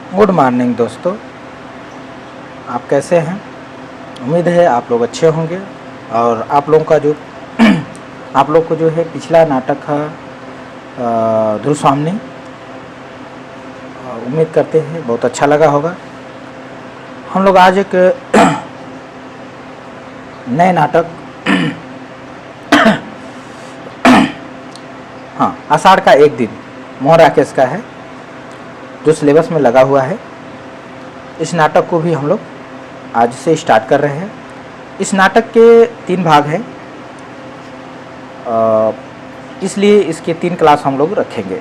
Good morning दोस्तों, आप कैसे हैं। उम्मीद है आप लोग अच्छे होंगे। और आप लोगों का जो आप लोग को जो है पिछला नाटक है ध्रुव स्वामी, उम्मीद करते हैं बहुत अच्छा लगा होगा। हम लोग आज एक नए नाटक हाँ, आषाढ़ का एक दिन मोहन राकेश का है जो सिलेबस में लगा हुआ है। इस नाटक को भी हम लोग आज से स्टार्ट कर रहे हैं। इस नाटक के 3 भाग हैं, इसलिए इसके 3 क्लास हम लोग रखेंगे।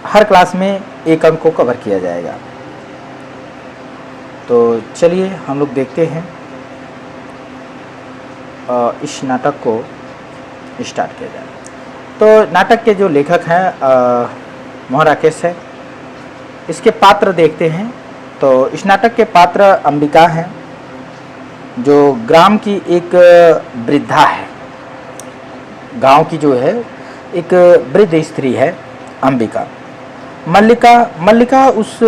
हर क्लास में 1 अंक को कवर किया जाएगा। तो चलिए हम लोग देखते हैं इस नाटक को स्टार्ट किया जाए। तो नाटक के जो लेखक हैं मोहन राकेश है। इसके पात्र देखते हैं। तो इस नाटक के पात्र अंबिका हैं, जो ग्राम की एक वृद्धा है। गांव की जो है एक वृद्ध स्त्री है अंबिका। मल्लिका उस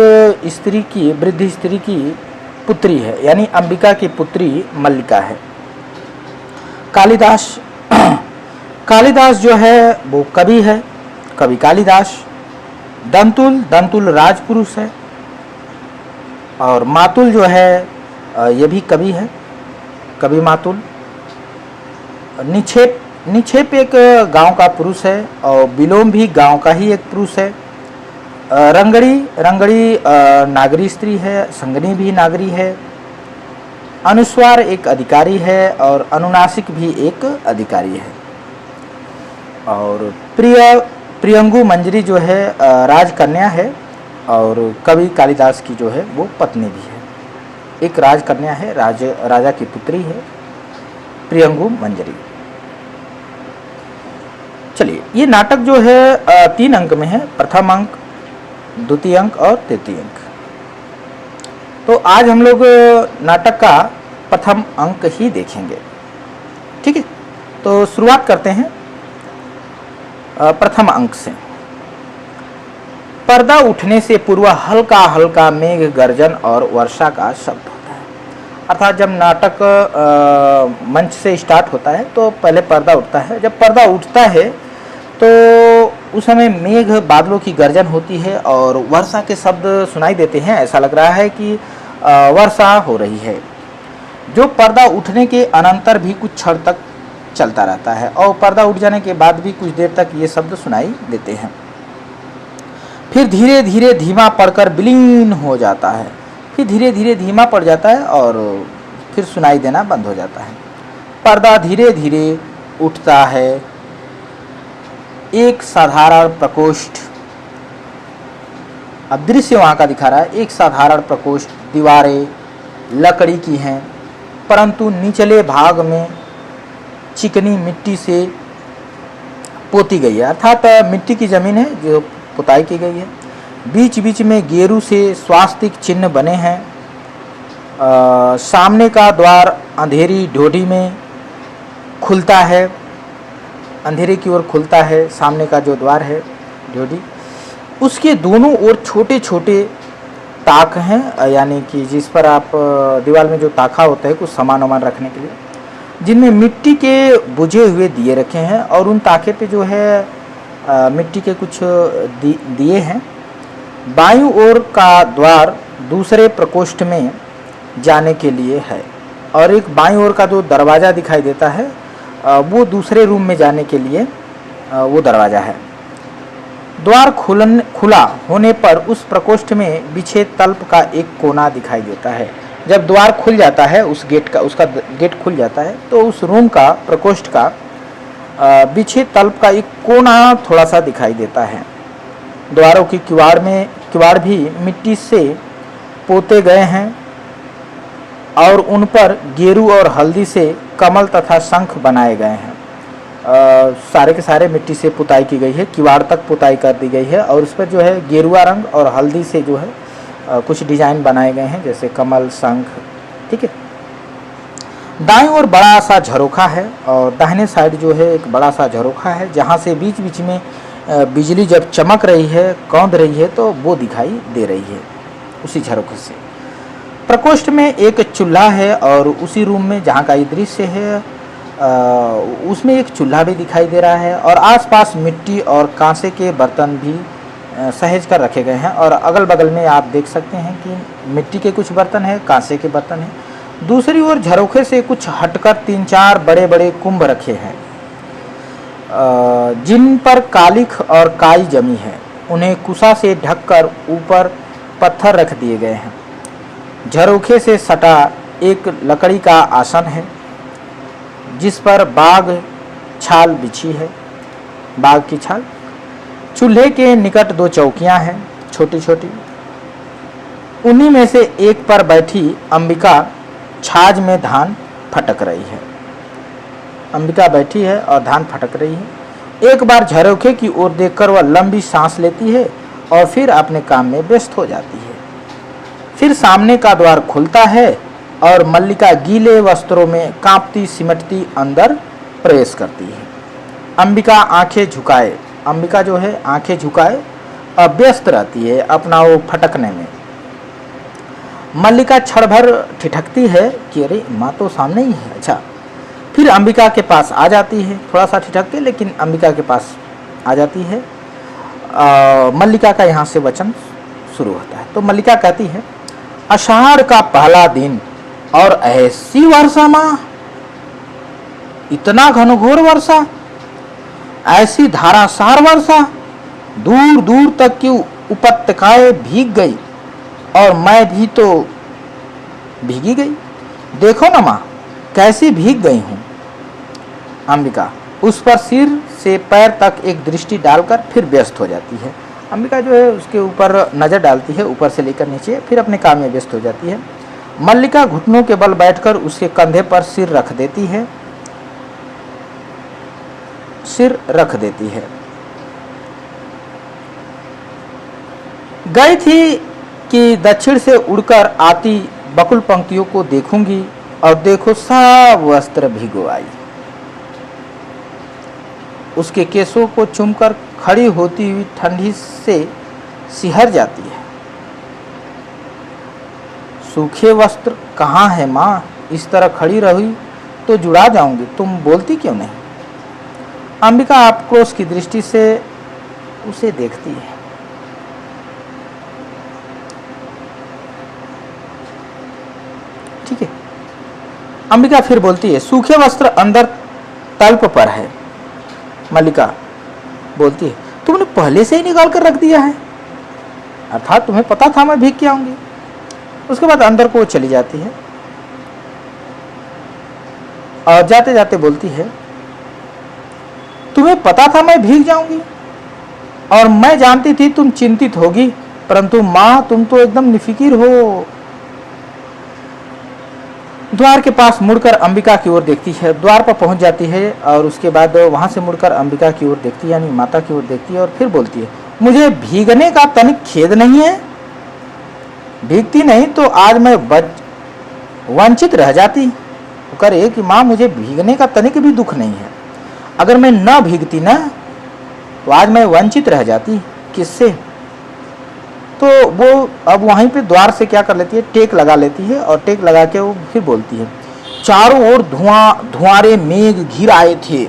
स्त्री की, वृद्ध स्त्री की पुत्री है, यानी अंबिका की पुत्री मल्लिका है। कालिदास जो है वो कवि है, कवि कालिदास। दंतुल राजपुरुष है। और मातुल जो है ये भी कवि है, कवि मातुल। निक्षेप एक गांव का पुरुष है और विलोम भी गांव का ही एक पुरुष है। रंगड़ी नागरी स्त्री है, संगनी भी नागरी है। अनुस्वार एक अधिकारी है और अनुनासिक भी एक अधिकारी है। और प्रियंगु मंजरी जो है राजकन्या है और कवि कालिदास की जो है वो पत्नी भी है। एक राजकन्या है, राजा की पुत्री है प्रियंगु मंजरी। चलिए, ये नाटक जो है 3 अंक में है, प्रथम अंक, द्वितीय अंक और तृतीय अंक। तो आज हम लोग नाटक का प्रथम अंक ही देखेंगे, ठीक है। तो शुरुआत करते हैं प्रथम अंक से। पर्दा उठने से पूर्व हल्का हल्का मेघ गर्जन और वर्षा का शब्द होता है। अर्थात जब नाटक मंच से स्टार्ट होता है तो पहले पर्दा उठता है। जब पर्दा उठता है तो उस समय मेघ बादलों की गर्जन होती है और वर्षा के शब्द सुनाई देते हैं। ऐसा लग रहा है कि वर्षा हो रही है, जो पर्दा उठने के अनंतर भी कुछ क्षण तक चलता रहता है और पर्दा उठ जाने के बाद भी कुछ देर तक ये शब्द सुनाई देते हैं। फिर धीरे धीरे धीमा पड़कर विलीन हो जाता है। फिर धीरे धीरे धीमा पड़ जाता है और फिर सुनाई देना बंद हो जाता है। पर्दा धीरे धीरे उठता है। एक साधारण प्रकोष्ठ, अब दृश्य वहाँ का दिखा रहा है। एक साधारण प्रकोष्ठ, दीवारें लकड़ी की हैं, परंतु निचले भाग में चिकनी मिट्टी से पोती गई है। अर्थात मिट्टी की जमीन है जो पुताई की गई है। बीच बीच में गेरू से स्वास्तिक चिन्ह बने हैं। सामने का द्वार अंधेरी ढोडी में खुलता है, अंधेरे की ओर खुलता है। सामने का जो द्वार है ढोडी, उसके दोनों ओर छोटे छोटे ताक हैं, यानी कि जिस पर आप दीवार में जो ताखा होता है कुछ सामान वामान रखने के लिए, जिनमें मिट्टी के बुझे हुए दिए रखे हैं। और उन ताखे पे जो है मिट्टी के कुछ दिए हैं। बाईं ओर का द्वार दूसरे प्रकोष्ठ में जाने के लिए है और एक बाईं ओर का जो दरवाज़ा दिखाई देता है वो दूसरे रूम में जाने के लिए वो दरवाज़ा है। द्वार खुला होने पर उस प्रकोष्ठ में बिछे तल्प का एक कोना दिखाई देता है। जब द्वार खुल जाता है, उस गेट का, उसका गेट खुल जाता है, तो उस रूम का, प्रकोष्ठ का बिछे तल्प का एक कोना थोड़ा सा दिखाई देता है। द्वारों की किवाड़ भी मिट्टी से पोते गए हैं और उन पर गेरू और हल्दी से कमल तथा शंख बनाए गए हैं। सारे के सारे मिट्टी से पुताई की गई है, किवाड़ तक पुताई कर दी गई है और उस पर जो है गेरुआ रंग और हल्दी से जो है कुछ डिजाइन बनाए गए हैं, जैसे कमल, शंख, ठीक है। दाईं ओर बड़ा सा झरोखा है और दाहिने साइड जो है एक बड़ा सा झरोखा है, जहाँ से बीच बीच में बिजली जब चमक रही है, कौंध रही है, तो वो दिखाई दे रही है उसी झरोखे से। प्रकोष्ठ में एक चूल्हा है और उसी रूम में जहाँ का ये दृश्य है उसमें एक चूल्हा भी दिखाई दे रहा है और आसपास मिट्टी और कांसे के बर्तन भी सहेज कर रखे गए हैं और अगल बगल में आप देख सकते हैं कि मिट्टी के कुछ बर्तन हैं, कांसे के बर्तन हैं। दूसरी ओर झरोखे से कुछ हटकर 3-4 बड़े बड़े कुंभ रखे हैं जिन पर कालिख और काई जमी है। उन्हें कुसा से ढककर ऊपर पत्थर रख दिए गए हैं। झरोखे से सटा एक लकड़ी का आसन है जिस पर बाघ छाल बिछी है, बाघ की छाल। चूल्हे के निकट 2 चौकियां हैं छोटी छोटी। उन्हीं में से एक पर बैठी अंबिका छाछ में धान फटक रही है। अंबिका बैठी है और धान फटक रही है। एक बार झरोखे की ओर देखकर वह लंबी सांस लेती है और फिर अपने काम में व्यस्त हो जाती है। फिर सामने का द्वार खुलता है और मल्लिका गीले वस्त्रों में कांपती सिमटती अंदर प्रवेश करती है। अंबिका आंखें झुकाए, अंबिका जो है आंखें झुकाए और व्यस्त रहती है अपना वो फटकने में। मल्लिका क्षण भर ठिठकती है कि अरे माँ तो सामने ही है। अच्छा, फिर अंबिका के पास आ जाती है, थोड़ा सा ठिठक के, लेकिन अंबिका के पास आ जाती है। मल्लिका का यहाँ से वचन शुरू होता है। तो मल्लिका कहती है, आषाढ़ का पहला दिन और ऐसी वर्षा माँ, इतना घनघोर वर्षा, ऐसी धारासार वर्षा, दूर दूर तक की उपत्यकाएं भीग गई और मैं भी तो भीगी गई। देखो ना माँ कैसी भीग गई हूँ। अंबिका उस पर सिर से पैर तक एक दृष्टि डालकर फिर व्यस्त हो जाती है। अंबिका जो है उसके ऊपर नज़र डालती है, ऊपर से लेकर नीचे, फिर अपने काम में व्यस्त हो जाती है। मल्लिका घुटनों के बल बैठकर उसके कंधे पर सिर रख देती है, सिर रख देती है। गई थी कि दक्षिण से उड़कर आती बकुल पंक्तियों को देखूंगी और देखो सब वस्त्र भिगो आई। उसके केसों को चूमकर खड़ी होती हुई ठंडी से सिहर जाती है। सूखे वस्त्र कहाँ है माँ, इस तरह खड़ी रही तो जुड़ा जाऊंगी, तुम बोलती क्यों नहीं। अंबिका आक्रोश की दृष्टि से उसे देखती है। ठीक है, अंबिका फिर बोलती है, सूखे वस्त्र अंदर तल्प पर है। मल्लिका बोलती है, तुमने पहले से ही निकाल कर रख दिया है, अर्थात तुम्हें पता था मैं भीग के आऊंगी। उसके बाद अंदर को चली जाती है और जाते जाते बोलती है, तुम्हें पता था मैं भीग जाऊंगी और मैं जानती थी तुम चिंतित होगी, परंतु मां तुम तो एकदम निफिकिर हो। द्वार के पास मुड़कर अंबिका की ओर देखती है, द्वार पर पहुंच जाती है और उसके बाद वहां से मुड़कर अंबिका की ओर देखती है, यानी माता की ओर देखती है और फिर बोलती है, मुझे भीगने का तनिक खेद नहीं है। भीगती नहीं तो आज मैं वंचित रह जाती। वो करे कि माँ मुझे भीगने का तनिक भी दुख नहीं है, अगर मैं न भीगती ना तो आज मैं वंचित रह जाती। किससे? तो वो अब वहीं पे द्वार से क्या कर लेती है, टेक लगा लेती है और टेक लगा के वो फिर बोलती है, चारों ओर धुआंरे मेघ घिर आए थे,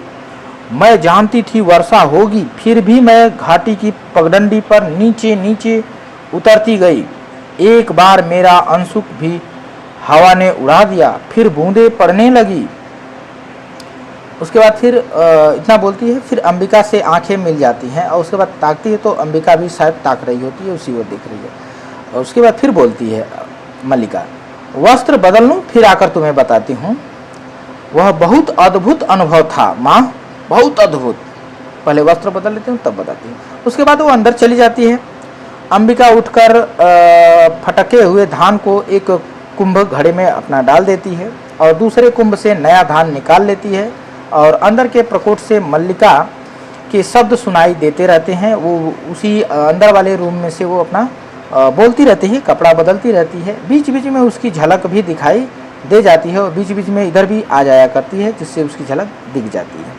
मैं जानती थी वर्षा होगी, फिर भी मैं घाटी की पगडंडी पर नीचे नीचे उतरती गई। एक बार मेरा अंशुक भी हवा ने उड़ा दिया, फिर बूंदें पड़ने लगी। उसके बाद फिर इतना बोलती है, फिर अंबिका से आंखें मिल जाती हैं और उसके बाद ताकती है तो अंबिका भी शायद ताक रही होती है, उसी ओर देख रही है। और उसके बाद फिर बोलती है मल्लिका, वस्त्र बदल लूँ फिर आकर तुम्हें बताती हूँ। वह बहुत अद्भुत अनुभव था माँ, बहुत अद्भुत। पहले वस्त्र बदल लेती हूँ तब बताती हूँ। उसके बाद वो अंदर चली जाती है। अंबिका उठकर फटके हुए धान को एक कुंभ घड़े में अपना डाल देती है और दूसरे कुंभ से नया धान निकाल लेती है और अंदर के प्रकोष्ठ से मल्लिका के शब्द सुनाई देते रहते हैं। वो उसी अंदर वाले रूम में से वो अपना बोलती रहती है, कपड़ा बदलती रहती है। बीच बीच में उसकी झलक भी दिखाई दे जाती है और बीच बीच में इधर भी आ जाया करती है, जिससे उसकी झलक दिख जाती है।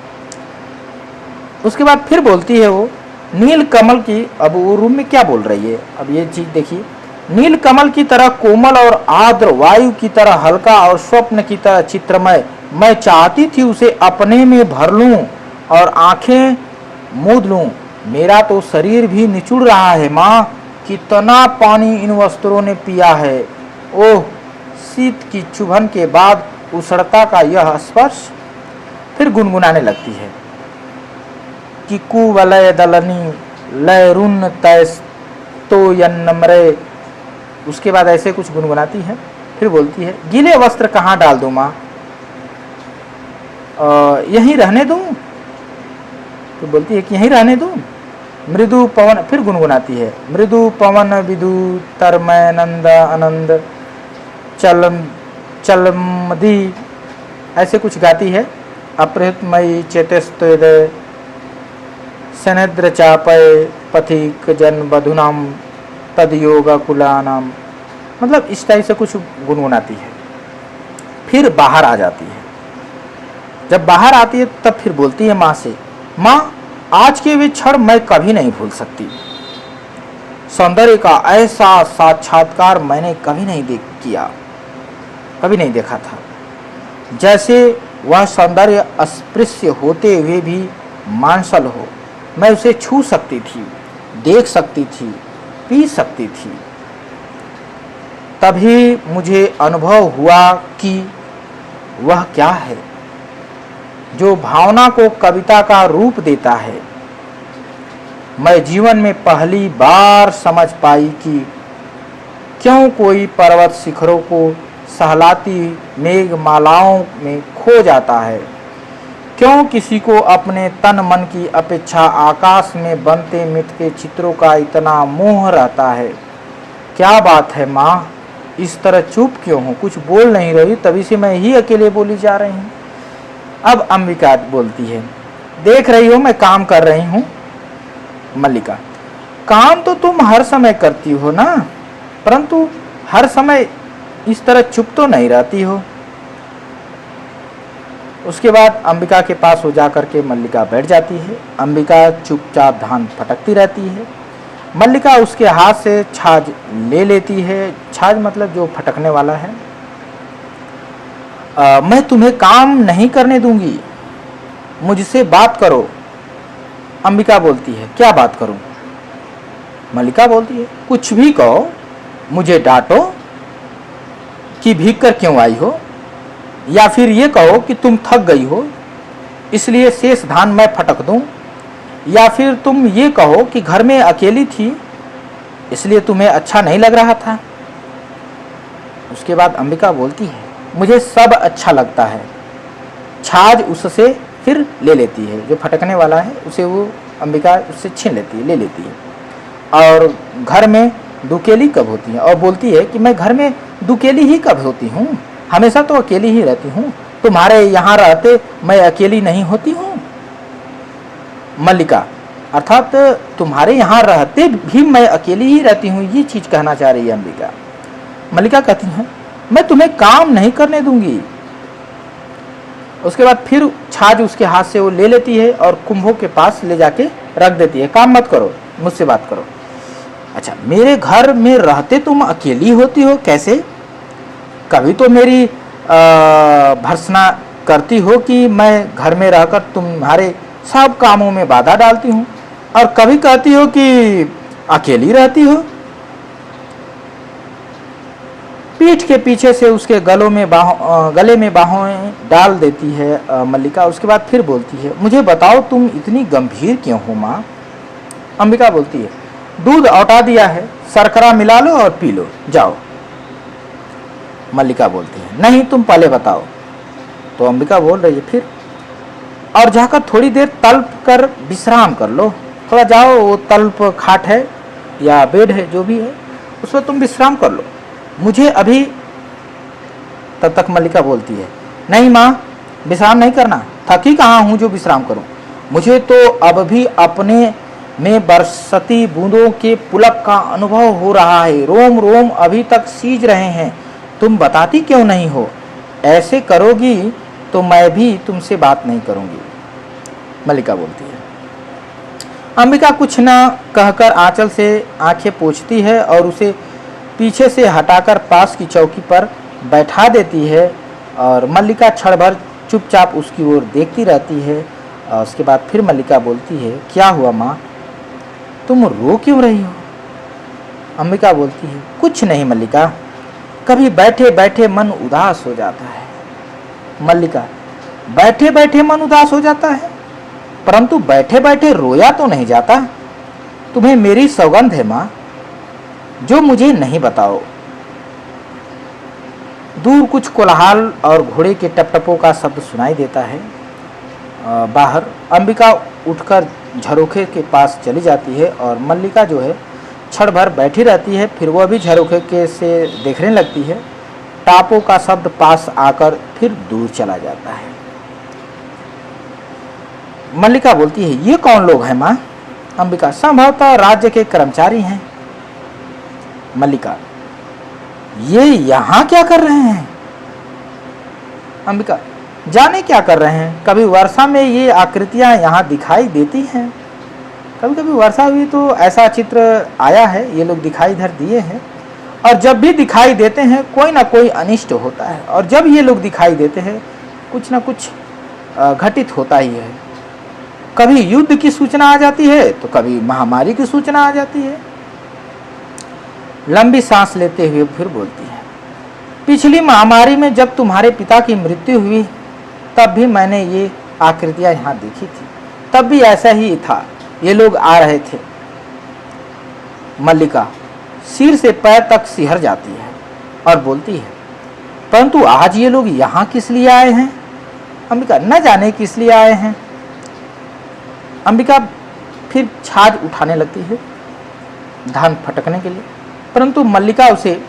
उसके बाद फिर बोलती है वो, नील कमल की, अब वो रूम में क्या बोल रही है, अब ये चीज देखिए, नील कमल की तरह कोमल और आर्द्र, वायु की तरह हल्का और स्वप्न की तरह चित्रमय, मैं चाहती थी उसे अपने में भर लूं और आंखें मूंद लूं। मेरा तो शरीर भी निचुड़ रहा है माँ, कितना पानी इन वस्त्रों ने पिया है। ओह, शीत की चुभन के बाद उष्णता का यह स्पर्श। फिर गुनगुनाने लगती है कि कुवलय दलनी लयरुन तैस्तो यन्नम्रे। उसके बाद ऐसे कुछ गुनगुनाती है, फिर बोलती है गीले वस्त्र कहाँ डाल दूं माँ, यहीं रहने दूं। तो बोलती है कि यहीं रहने दूं। मृदु पवन, फिर गुनगुनाती है मृदु पवन विदु तरमय नंद आनंद चलम चलमदी, ऐसे कुछ गाती है। अपहृतमयी चेतस्तोदय सनेद्र चापय पथिक जन बधुनाम तद योग कुलानाम, मतलब इस टाइप से कुछ गुनगुनाती है। फिर बाहर आ जाती है। जब बाहर आती है तब फिर बोलती है माँ से, माँ आज के वे क्षण मैं कभी नहीं भूल सकती। सौंदर्य का ऐसा साक्षात्कार मैंने कभी नहीं देखा था। जैसे वह सौंदर्य अस्पृश्य होते हुए भी मांसल हो। मैं उसे छू सकती थी, देख सकती थी, पी सकती थी। तभी मुझे अनुभव हुआ कि वह क्या है जो भावना को कविता का रूप देता है। मैं जीवन में पहली बार समझ पाई कि क्यों कोई पर्वत शिखरों को सहलाती मेघमालाओं में खो जाता है, क्यों किसी को अपने तन मन की अपेक्षा आकाश में बनते मिटते चित्रों का इतना मोह रहता है। क्या बात है माँ, इस तरह चुप क्यों हो, कुछ बोल नहीं रही, तभी से मैं ही अकेले बोली जा रही हूँ। अब अंबिका बोलती है, देख रही हो मैं काम कर रही हूँ। मल्लिका, काम तो तुम हर समय करती हो ना, परंतु हर समय इस तरह चुप तो नहीं रहती हो। उसके बाद अंबिका के पास हो जा करके मल्लिका बैठ जाती है। अंबिका चुपचाप धान फटकती रहती है। मल्लिका उसके हाथ से छाछ ले लेती है। छाछ मतलब जो फटकने वाला है। मैं तुम्हें काम नहीं करने दूंगी, मुझसे बात करो। अंबिका बोलती है, क्या बात करूं? मल्लिका बोलती है, कुछ भी कहो, मुझे डांटो कि भीग कर क्यों आई हो, या फिर ये कहो कि तुम थक गई हो इसलिए शेष धान मैं फटक दूं, या फिर तुम ये कहो कि घर में अकेली थी इसलिए तुम्हें अच्छा नहीं लग रहा था। उसके बाद अंबिका बोलती है, मुझे सब अच्छा लगता है। छाछ उससे फिर ले लेती है, जो फटकने वाला है उसे वो अंबिका उससे छीन लेती है, ले लेती है। और घर में दुकेली कब होती है, और बोलती है कि मैं घर में दुकेली ही कब होती हूँ, हमेशा तो अकेली ही रहती हूँ, तुम्हारे यहाँ रहते मैं अकेली नहीं होती हूँ। मल्लिका, अर्थात तुम्हारे यहाँ रहते भी मैं अकेली ही रहती हूँ, ये चीज कहना चाह रही है अंबिका। मल्लिका कहती है, मैं तुम्हें काम नहीं करने दूंगी। उसके बाद फिर छाछ उसके हाथ से वो ले लेती है और कुंभों के पास ले जाके रख देती है, काम मत करो, मुझसे बात करो। अच्छा, मेरे घर में रहते तुम अकेली होती हो कैसे? कभी तो मेरी भर्त्सना करती हो कि मैं घर में रहकर तुम्हारे सब कामों में बाधा डालती हूँ, और कभी कहती हो कि अकेली रहती हो। पीठ के पीछे से उसके गले में बाहों डाल देती है मल्लिका। उसके बाद फिर बोलती है, मुझे बताओ तुम इतनी गंभीर क्यों हो माँ? अंबिका बोलती है, दूध औटा दिया है, शर्करा मिला लो और पी लो, जाओ। मल्लिका बोलती है, नहीं तुम पहले बताओ। तो अंबिका बोल रही है फिर, और जाकर थोड़ी देर तल्प कर विश्राम कर लो, थोड़ा जाओ, वो तल्प खाट है या बेड है जो भी है उस पर तुम विश्राम कर लो, मुझे अभी। तब तक मल्लिका बोलती है, नहीं माँ, विश्राम नहीं करना, थकी कहाँ हूँ जो विश्राम करूँ, मुझे तो अब भी अपने में बरसती बूंदों के पुलक का अनुभव हो रहा है, रोम रोम अभी तक सीज रहे हैं, तुम बताती क्यों नहीं हो? ऐसे करोगी तो मैं भी तुमसे बात नहीं करूंगी। मल्लिका बोलती है, अंबिका कुछ न कहकर आंचल से आंखें पोंछती है और उसे पीछे से हटाकर पास की चौकी पर बैठा देती है और मल्लिका क्षण भर चुपचाप उसकी ओर देखती रहती है। और उसके बाद फिर मल्लिका बोलती है, क्या हुआ माँ, तुम रो क्यों रही हो? अंबिका बोलती है, कुछ नहीं मल्लिका, कभी बैठे बैठे मन उदास हो जाता है। मल्लिका, बैठे बैठे मन उदास हो जाता है, परंतु बैठे बैठे रोया तो नहीं जाता। तुम्हें मेरी सौगंध है माँ, जो मुझे नहीं बताओ। दूर कुछ कोलाहल और घोड़े के टपटपों का शब्द सुनाई देता है। बाहर अंबिका उठकर झरोखे के पास चली जाती है और मल्लिका जो है क्षण भर बैठी रहती है। फिर वह भी झरोखे के से देखने लगती है। टापों का शब्द पास आकर फिर दूर चला जाता है। मल्लिका बोलती है, ये कौन लोग हैं माँ? अंबिका, संभवतः राज्य के कर्मचारी हैं। मल्लिका, ये यहाँ क्या कर रहे हैं? अंबिका, जाने क्या कर रहे हैं, कभी वर्षा में ये आकृतियां यहाँ दिखाई देती हैं। कभी कभी वर्षा हुई तो ऐसा चित्र आया है, ये लोग दिखाई इधर दिए हैं। और जब भी दिखाई देते हैं कोई ना कोई अनिष्ट होता है, और जब ये लोग दिखाई देते हैं कुछ ना कुछ घटित होता ही है। कभी युद्ध की सूचना आ जाती है तो कभी महामारी की सूचना आ जाती है। लंबी सांस लेते हुए फिर बोलती है, पिछली महामारी में जब तुम्हारे पिता की मृत्यु हुई तब भी मैंने ये आकृतियां यहाँ देखी थी, तब भी ऐसा ही था, ये लोग आ रहे थे। मल्लिका सिर से पैर तक सिहर जाती है और बोलती है, परंतु आज ये लोग यहाँ किस लिए आए हैं? अंबिका, न जाने किस लिए आए हैं। अंबिका फिर छाछ उठाने लगती है धान फटकने के लिए, परंतु मल्लिका उसे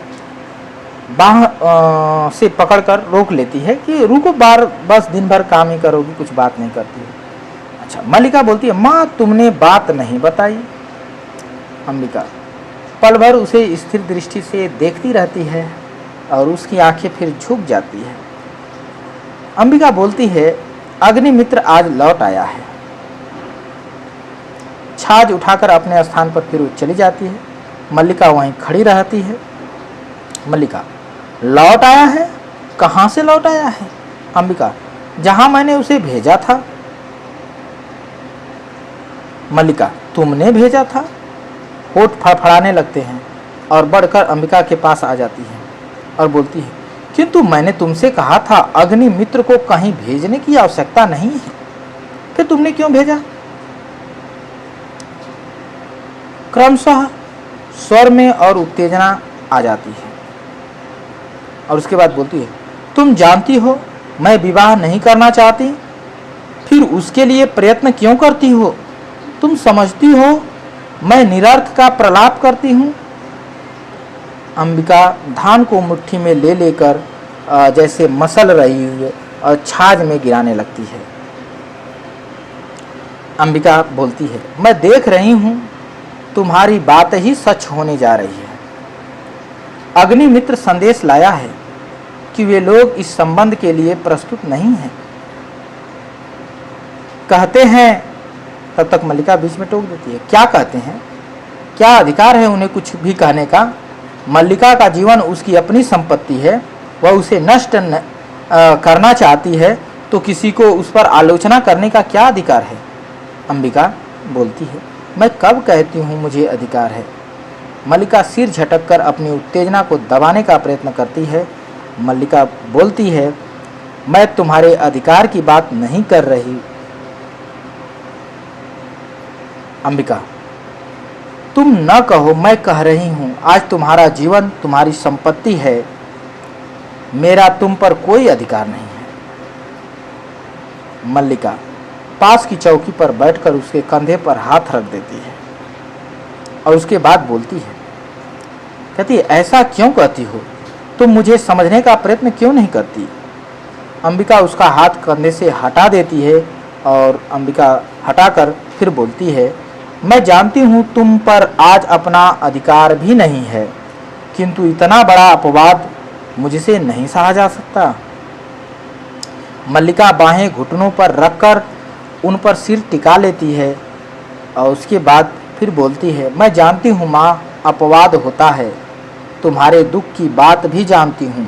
बाह से पकड़कर रोक लेती है कि रुको, बार बस दिन भर काम ही करोगी, कुछ बात नहीं करती है। अच्छा, मल्लिका बोलती है, माँ तुमने बात नहीं बताई। अंबिका पल भर उसे स्थिर दृष्टि से देखती रहती है और उसकी आंखें फिर झुक जाती है। अंबिका बोलती है, अग्निमित्र आज लौट आया है। छाछ उठाकर अपने स्थान पर फिर चली जाती है। मल्लिका वहीं खड़ी रहती है। मल्लिका, लौट आया है? कहाँ से लौट आया है? अंबिका, जहां मैंने उसे भेजा था। मल्लिका, तुमने भेजा था? होठ फड़फड़ाने लगते हैं और बढ़कर अंबिका के पास आ जाती है और बोलती है, किंतु मैंने तुमसे कहा था अग्निमित्र को कहीं भेजने की आवश्यकता नहीं है, फिर तुमने क्यों भेजा? क्रमशः स्वर में और उत्तेजना आ जाती है और उसके बाद बोलती है, तुम जानती हो मैं विवाह नहीं करना चाहती, फिर उसके लिए प्रयत्न क्यों करती हो? तुम समझती हो मैं निरर्थ का प्रलाप करती हूँ। अंबिका धान को मुट्ठी में ले लेकर जैसे मसल रही है और छाछ में गिराने लगती है। अंबिका बोलती है, मैं देख रही हूँ तुम्हारी बात ही सच होने जा रही है। अग्निमित्र संदेश लाया है कि वे लोग इस संबंध के लिए प्रस्तुत नहीं हैं। कहते हैं, तब तक मल्लिका बीच में टोक देती है, क्या कहते हैं? क्या अधिकार है उन्हें कुछ भी कहने का? मल्लिका का जीवन उसकी अपनी संपत्ति है, वह उसे नष्ट करना चाहती है तो किसी को उस पर आलोचना करने का क्या अधिकार है? अंबिका बोलती है, मैं कब कहती हूँ मुझे अधिकार है? मल्लिका सिर झटककर अपनी उत्तेजना को दबाने का प्रयत्न करती है। मल्लिका बोलती है, मैं तुम्हारे अधिकार की बात नहीं कर रही। अंबिका, तुम न कहो, मैं कह रही हूँ, आज तुम्हारा जीवन तुम्हारी संपत्ति है, मेरा तुम पर कोई अधिकार नहीं है। मल्लिका पास की चौकी पर बैठकर उसके कंधे पर हाथ रख देती है और उसके बाद बोलती है, कहती है, ऐसा क्यों कहती हो? तुम मुझे समझने का प्रयत्न क्यों नहीं करती? अंबिका उसका हाथ कंधे से हटा देती है और अंबिका हटाकर फिर बोलती है, मैं जानती हूँ तुम पर आज अपना अधिकार भी नहीं है, किंतु इतना बड़ा अपवाद मुझसे नहीं सहा जा सकता। मल्लिका बाहें घुटनों पर रखकर उन पर सिर टिका लेती है और उसके बाद फिर बोलती है, मैं जानती हूँ माँ, अपवाद होता है, तुम्हारे दुख की बात भी जानती हूँ,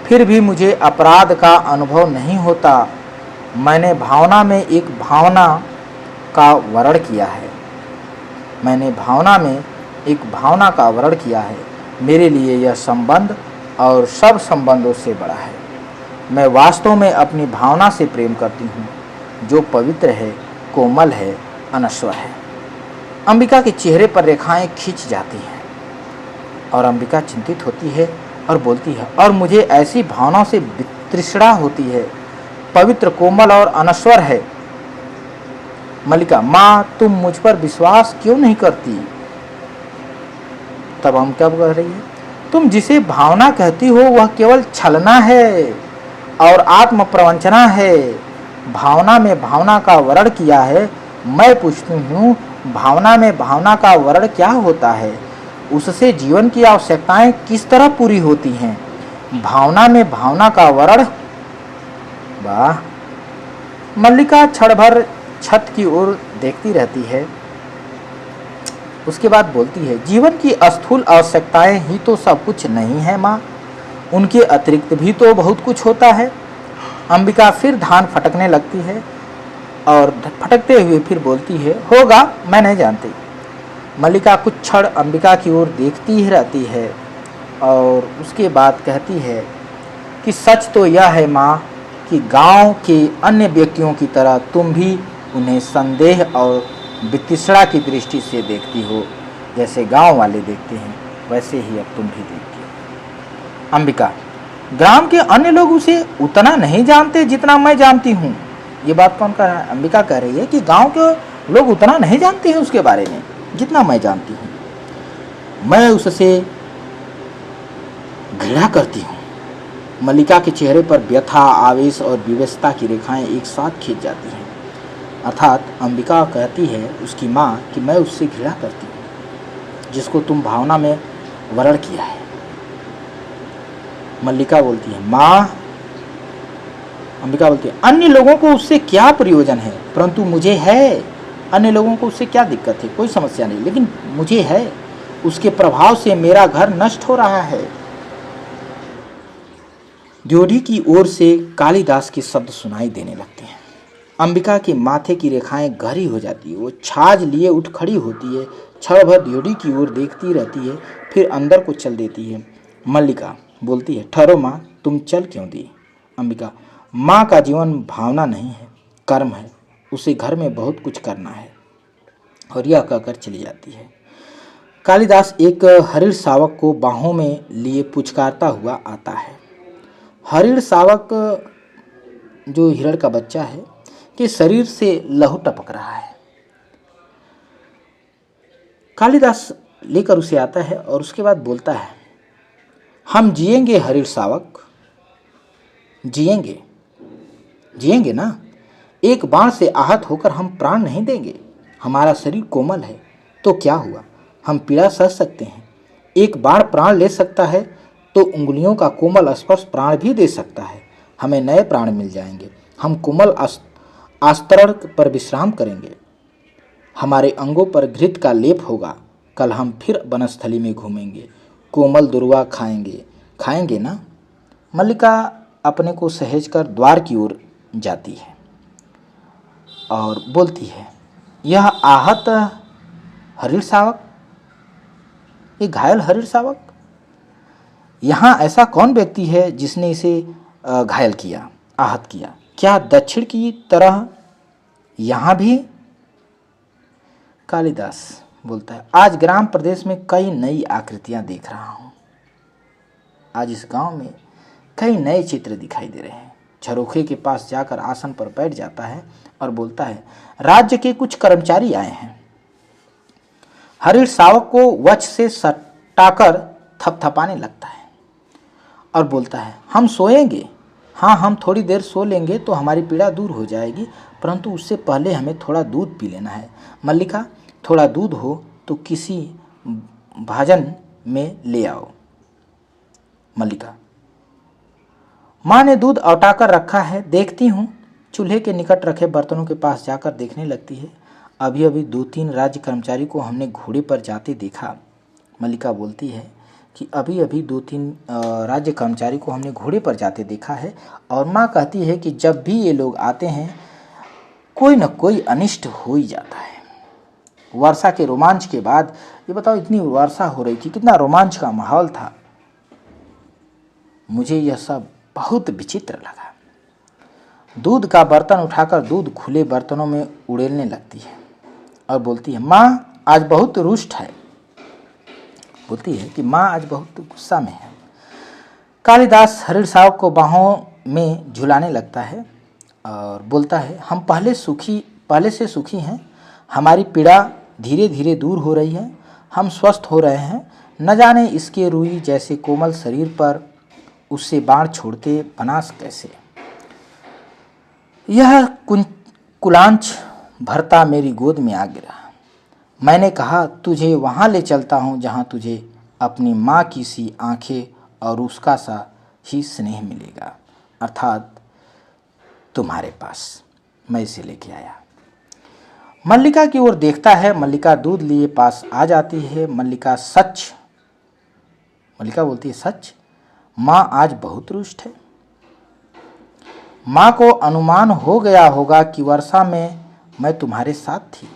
फिर भी मुझे अपराध का अनुभव नहीं होता। मैंने भावना में एक भावना का वर्ण किया है, मैंने भावना में एक भावना का वर्ण किया है। मेरे लिए यह संबंध और सब संबंधों से बड़ा है। मैं वास्तव में अपनी भावना से प्रेम करती हूँ, जो पवित्र है, कोमल है, अनश्वर है। अंबिका के चेहरे पर रेखाएं खिंच जाती हैं और अंबिका चिंतित होती है और बोलती है, और मुझे ऐसी भावनाओं से तृष्णा होती है, पवित्र, कोमल और अनश्वर है। मल्लिका, माँ तुम मुझ पर विश्वास क्यों नहीं करती? तब हम क्या कह रही है, तुम जिसे भावना कहती हो वह केवल छलना है और आत्म प्रवंचना है। भावना में भावना का वर्ण किया है। मैं पूछती हूँ, भावना में भावना का वर्ण क्या होता है? उससे जीवन की आवश्यकताएं किस तरह पूरी होती हैं? भावना में भावना का वर्ण। वाह! मल्लिका क्षण भर छत की ओर देखती रहती है। उसके बाद बोलती है, जीवन की स्थूल आवश्यकताएं ही तो सब कुछ नहीं है माँ, उनके अतिरिक्त भी तो बहुत कुछ होता है। अंबिका फिर धान फटकने लगती है और फटकते हुए फिर बोलती है, होगा, मैं नहीं जानती। मल्लिका कुछ क्षण अंबिका की ओर देखती ही रहती है और उसके बाद कहती है कि सच तो यह है माँ कि गांव के अन्य व्यक्तियों की तरह तुम भी उन्हें संदेह और वितृष्णा की दृष्टि से देखती हो। जैसे गांव वाले देखते हैं वैसे ही अब तुम भी देखती हो। अंबिका, ग्राम के अन्य लोग उसे उतना नहीं जानते जितना मैं जानती हूँ। ये बात कौन कह रहा है? अंबिका कह रही है कि गांव के लोग उतना नहीं जानते हैं उसके बारे में जितना मैं जानती हूँ। मैं उससे घृणा करती हूँ। मल्लिका के चेहरे पर व्यथा, आवेश और विवशता की रेखाएं एक साथ खींच जाती हैं। अर्थात अंबिका कहती है उसकी माँ कि मैं उससे घृणा करती हूँ जिसको तुम भावना में वर्ण किया है। मल्लिका बोलती है, माँ, अंबिका बोलती है, अन्य लोगों को उससे क्या प्रयोजन है, परंतु मुझे है। अन्य लोगों को उससे क्या दिक्कत है? कोई समस्या नहीं, लेकिन मुझे है। उसके प्रभाव से मेरा घर नष्ट हो रहा है। ड्योढ़ी की ओर से कालिदास के शब्द सुनाई देने लगते हैं। अंबिका के माथे की रेखाएं गहरी हो जाती है। वो छाछ लिए उठ खड़ी होती है, क्षण भर ड्योढ़ी की ओर देखती रहती है, फिर अंदर को चल देती है। मल्लिका बोलती है, ठहरो माँ, तुम चल क्यों दी? अंबिका, माँ का जीवन भावना नहीं है, कर्म है, उसे घर में बहुत कुछ करना है। और यह कहकर चली जाती है। कालिदास एक हरिण शावक को बाहों में लिए पुचकारता हुआ आता है। हरिण शावक जो हिरण का बच्चा है के शरीर से लहू टपक रहा है। कालिदास लेकर उसे आता है और उसके बाद बोलता है, हम जिएंगे हरिण शावक, जिएंगे, जिएंगे ना। एक बाण से आहत होकर हम प्राण नहीं देंगे। हमारा शरीर कोमल है तो क्या हुआ, हम पीड़ा सह सकते हैं। एक बाण प्राण ले सकता है तो उंगलियों का कोमल स्पर्श प्राण भी दे सकता है। हमें नए प्राण मिल जाएंगे। हम कोमल आस्तरण पर विश्राम करेंगे। हमारे अंगों पर घृत का लेप होगा। कल हम फिर वनस्थली में घूमेंगे, कोमल दुर्वा खाएंगे, खाएंगे ना। मल्लिका अपने को सहेज कर द्वार की ओर जाती है और बोलती है, यह आहत हरिण शावक, ये घायल हरिण शावक, यहाँ ऐसा कौन व्यक्ति है जिसने इसे घायल किया, आहत किया? क्या दक्षिण की तरह यहाँ भी? कालिदास बोलता है, आज ग्राम प्रदेश में कई नई आकृतियां देख रहा हूँ। आज इस गांव में कई नए चित्र दिखाई दे रहे हैं। झरोखे के पास जाकर आसन पर बैठ जाता है और बोलता है, राज्य के कुछ कर्मचारी आए हैं। हरिण शावक को वक्ष से सटाकर थपथपाने लगता है और बोलता है, हम सोएंगे। हाँ, हम थोड़ी देर सो लेंगे तो हमारी पीड़ा दूर हो जाएगी, परंतु उससे पहले हमें थोड़ा दूध पी लेना है। मल्लिका, थोड़ा दूध हो तो किसी भाजन में ले आओ। मल्लिका, माँ ने दूध औटाकर रखा है, देखती हूँ। चूल्हे के निकट रखे बर्तनों के पास जाकर देखने लगती है अभी अभी 2-3 राज्य कर्मचारी को हमने घोड़े पर जाते देखा। मल्लिका बोलती है कि अभी अभी 2-3 राज्य कर्मचारी को हमने घोड़े पर जाते देखा है, और माँ कहती है कि जब भी ये लोग आते हैं कोई न कोई अनिष्ट हो ही जाता है। वर्षा के रोमांच के बाद, ये बताओ, इतनी वर्षा हो रही थी, कितना रोमांच का माहौल था। मुझे यह सब बहुत विचित्र लगा। दूध का बर्तन उठाकर दूध खुले बर्तनों में उड़ेलने लगती है और बोलती है, माँ आज बहुत रुष्ट है। बोलती है कि माँ आज बहुत गुस्सा में है। कालिदास हरिण साहब को बाहों में झुलाने लगता है और बोलता है, हम पहले से सुखी हैं। हमारी पीड़ा धीरे धीरे दूर हो रही है, हम स्वस्थ हो रहे हैं। न जाने इसके रुई जैसे कोमल शरीर पर उससे बाण छोड़ते बनास कैसे। यह कुलांच भरता मेरी गोद में आ गिरा। मैंने कहा, तुझे वहाँ ले चलता हूँ जहाँ तुझे अपनी माँ की सी आंखें और उसका सा ही स्नेह मिलेगा, अर्थात तुम्हारे पास। मैं इसे लेके आया। मल्लिका की ओर देखता है। मल्लिका दूध लिए पास आ जाती है। मल्लिका बोलती है, सच माँ आज बहुत रुष्ट है। माँ को अनुमान हो गया होगा कि वर्षा में मैं तुम्हारे साथ थी।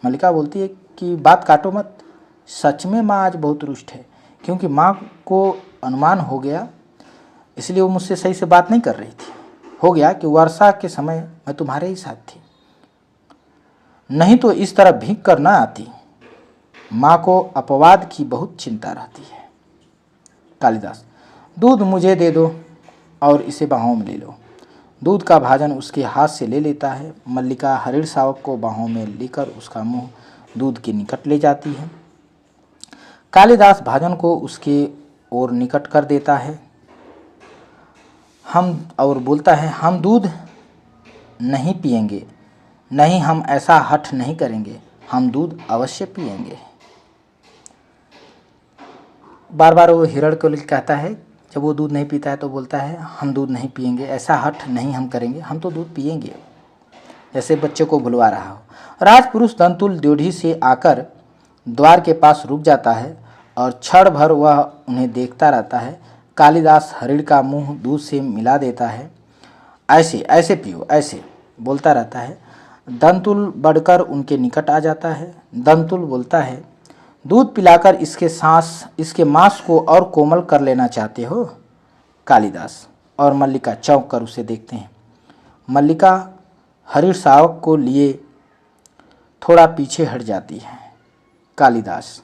मल्लिका बोलती है कि बात काटो मत, सच में माँ आज बहुत रुष्ट है। क्योंकि माँ को अनुमान हो गया, इसलिए वो मुझसे सही से बात नहीं कर रही थी। हो गया कि वर्षा के समय मैं तुम्हारे ही साथ थी, नहीं तो इस तरह भीग कर ना आती। माँ को अपवाद की बहुत चिंता रहती है। कालिदास, दूध मुझे दे दो और इसे बाहों में ले लो। दूध का भाजन उसके हाथ से ले लेता है। मल्लिका हरिण सावक को बाहों में लेकर उसका मुंह दूध के निकट ले जाती है। कालिदास भाजन को उसके ओर निकट कर देता है और बोलता है, हम दूध नहीं पिएंगे, नहीं, हम ऐसा हठ नहीं करेंगे, हम दूध अवश्य पिएंगे। बार बार वो हिरण को कहता है, जब वो दूध नहीं पीता है तो बोलता है, हम दूध नहीं पिएंगे, ऐसा हठ नहीं हम करेंगे, हम तो दूध पिएंगे, जैसे बच्चे को भुलवा रहा हो। राजपुरुष दंतुल ड्योढ़ी से आकर द्वार के पास रुक जाता है और क्षण भर वह उन्हें देखता रहता है। कालिदास हरिण का मुंह दूध से मिला देता है। ऐसे ऐसे पियो, ऐसे बोलता रहता है। दंतुल बढ़कर उनके निकट आ जाता है। दंतुल बोलता है, दूध पिलाकर इसके मांस को और कोमल कर लेना चाहते हो? कालिदास और मल्लिका चौंक कर उसे देखते हैं। मल्लिका हरिण सावक को लिए थोड़ा पीछे हट जाती है। कालिदास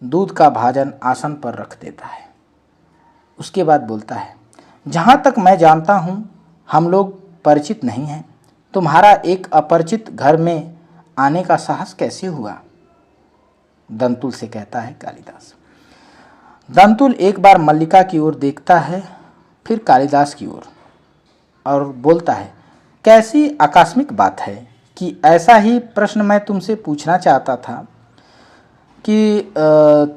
दूध का भाजन आसन पर रख देता है। उसके बाद बोलता है, जहाँ तक मैं जानता हूँ हम लोग परिचित नहीं हैं। तुम्हारा एक अपरिचित घर में आने का साहस कैसे हुआ? दंतुल से कहता है कालिदास। दंतुल एक बार मल्लिका की ओर देखता है, फिर कालिदास की ओर, और बोलता है, कैसी आकस्मिक बात है कि ऐसा ही प्रश्न मैं तुमसे पूछना चाहता था कि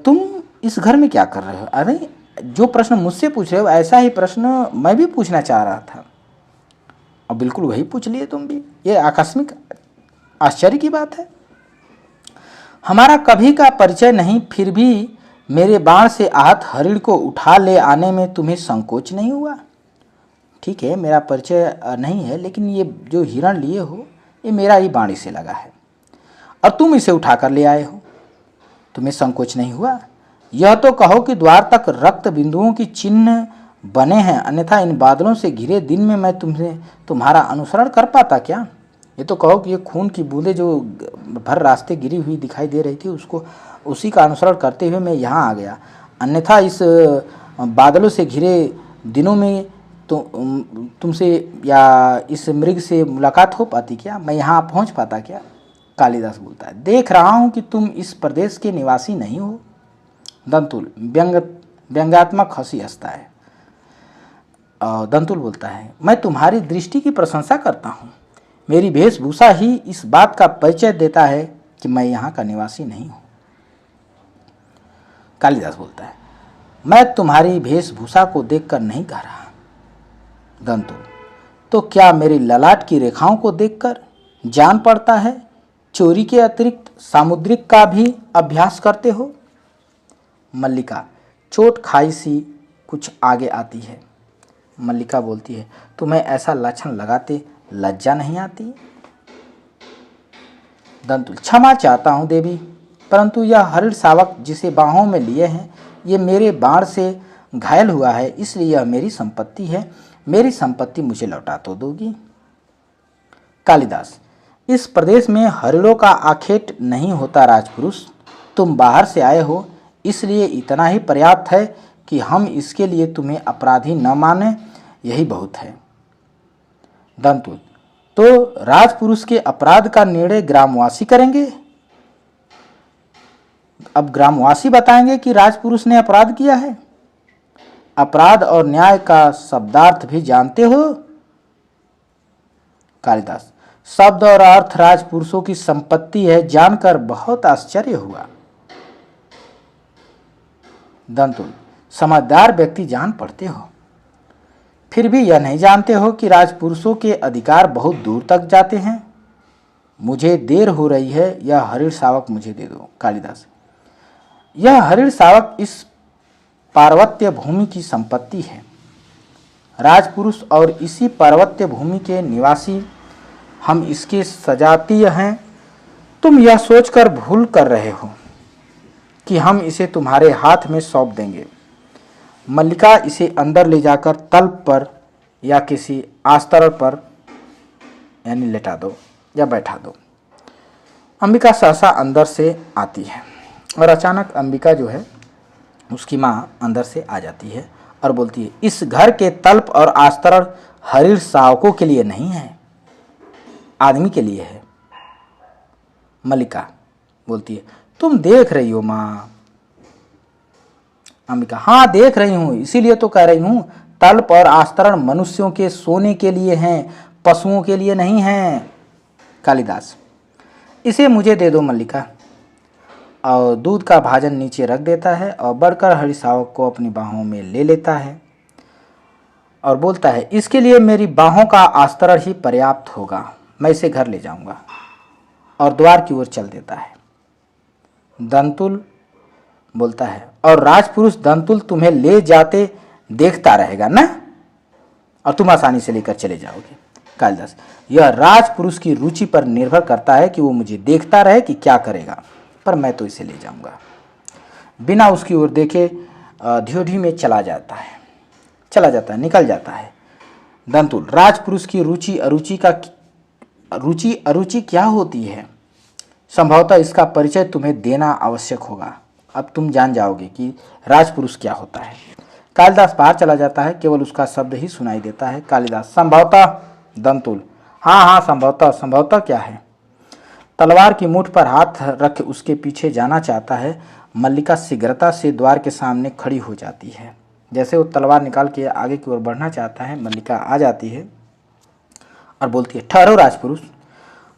तुम इस घर में क्या कर रहे हो? अरे, जो प्रश्न मुझसे पूछ रहे हो ऐसा ही प्रश्न मैं भी पूछना चाह रहा था, और बिल्कुल वही पूछ लिए तुम भी। ये आकस्मिक आश्चर्य की बात है। हमारा कभी का परिचय नहीं, फिर भी मेरे बाण से आहत हरिण को उठा ले आने में तुम्हें संकोच नहीं हुआ? ठीक है, मेरा परिचय नहीं है, लेकिन ये जो हिरण लिए हो ये मेरा ही बाणी से लगा है और तुम इसे उठा कर ले आए हो, तुम्हें संकोच नहीं हुआ? यह तो कहो कि द्वार तक रक्त बिंदुओं की चिन्ह बने हैं, अन्यथा इन बादलों से घिरे दिन में मैं तुम्हारा अनुसरण कर पाता क्या? ये तो कहो कि ये खून की बूंदें जो भर रास्ते गिरी हुई दिखाई दे रही थी, उसी का अनुसरण करते हुए मैं यहाँ आ गया, अन्यथा इस बादलों से घिरे दिनों में तो तुमसे या इस मृग से मुलाकात हो पाती क्या? मैं यहाँ पहुँच पाता क्या? कालिदास बोलता है, देख रहा हूँ कि तुम इस प्रदेश के निवासी नहीं हो। दंतुल व्यंग्यात्मक हंसी हंसता है। दंतुल बोलता है, मैं तुम्हारी दृष्टि की प्रशंसा करता हूँ। मेरी वेशभूषा ही इस बात का परिचय देता है कि मैं यहाँ का निवासी नहीं हूँ। कालिदास बोलता है, मैं तुम्हारी वेशभूषा को देखकर नहीं कह रहा। दंतुल, तो क्या मेरी ललाट की रेखाओं को देखकर जान पड़ता है चोरी के अतिरिक्त सामुद्रिक का भी अभ्यास करते हो? मल्लिका चोट खाई सी कुछ आगे आती है। मल्लिका बोलती है, तुम्हें ऐसा लक्षण लगाते लज्जा नहीं आती? दंतुल, क्षमा चाहता हूँ देवी, परंतु यह हरिण शावक जिसे बाहों में लिए हैं, ये मेरे बाण से घायल हुआ है, इसलिए यह मेरी संपत्ति है। मेरी संपत्ति मुझे लौटा तो दोगी? कालिदास, इस प्रदेश में हरिणों का आखेट नहीं होता राजपुरुष। तुम बाहर से आए हो, इसलिए इतना ही पर्याप्त है कि हम इसके लिए तुम्हें अपराधी न माने, यही बहुत है। दंतुल, तो राजपुरुष के अपराध का निर्णय ग्रामवासी करेंगे? अब ग्रामवासी बताएंगे कि राजपुरुष ने अपराध किया है। अपराध और न्याय का शब्दार्थ भी जानते हो? कालिदास, शब्द और अर्थ राजपुरुषों की संपत्ति है, जानकर बहुत आश्चर्य हुआ। दंतुल, समझदार व्यक्ति जान पड़ते हो, फिर भी यह नहीं जानते हो कि राजपुरुषों के अधिकार बहुत दूर तक जाते हैं। मुझे देर हो रही है, यह हरिण शावक मुझे दे दो। कालिदास, यह हरिण शावक इस पार्वत्य भूमि की संपत्ति है। राजपुरुष और इसी पार्वत्य भूमि के निवासी हम इसके सजातीय हैं। तुम यह सोचकर भूल कर रहे हो कि हम इसे तुम्हारे हाथ में सौंप देंगे। मल्लिका इसे अंदर ले जाकर तल्प पर या किसी आस्तर पर यानी लेटा दो या बैठा दो। अंबिका सहसा अंदर से आती है और अचानक अंबिका जो है उसकी माँ अंदर से आ जाती है और बोलती है, इस घर के तल्प और आस्तर हरिण शावकों के लिए नहीं है, आदमी के लिए है। मल्लिका बोलती है, तुम देख रही हो माँ? अंबिका, हाँ देख रही हूँ, इसीलिए तो कह रही हूँ, तल्प और आस्तरण मनुष्यों के सोने के लिए हैं, पशुओं के लिए नहीं हैं। कालिदास, इसे मुझे दे दो मल्लिका। और दूध का भाजन नीचे रख देता है और बढ़कर हरिण शावक को अपनी बाहों में ले लेता है और बोलता है, इसके लिए मेरी बाहों का आस्तरण ही पर्याप्त होगा, मैं इसे घर ले जाऊंगा। और द्वार की ओर चल देता है। दंतुल बोलता है, और राजपुरुष दंतुल तुम्हें ले जाते देखता रहेगा ना, और तुम आसानी से लेकर चले जाओगे। कालिदास, यह राजपुरुष की रुचि पर निर्भर करता है कि वो मुझे देखता रहे कि क्या करेगा, पर मैं तो इसे ले जाऊंगा। बिना उसकी ओर देखे ध्योढ़ी में चला जाता है, निकल जाता है। दंतुल, राजपुरुष की रुचि अरुचि क्या होती है? संभवतः इसका परिचय तुम्हें देना आवश्यक होगा। अब तुम जान जाओगे कि राजपुरुष क्या होता है। कालिदास बाहर चला जाता है, केवल उसका शब्द ही सुनाई देता है। कालिदास, संभवतः। दंतुल, हाँ संभवतः क्या है? तलवार की मुठ पर हाथ रख उसके पीछे जाना चाहता है। मल्लिका शीघ्रता से द्वार के सामने खड़ी हो जाती है। जैसे वो तलवार निकाल के आगे की ओर बढ़ना चाहता है, मल्लिका आ जाती है और बोलती है, ठहरो राजपुरुष,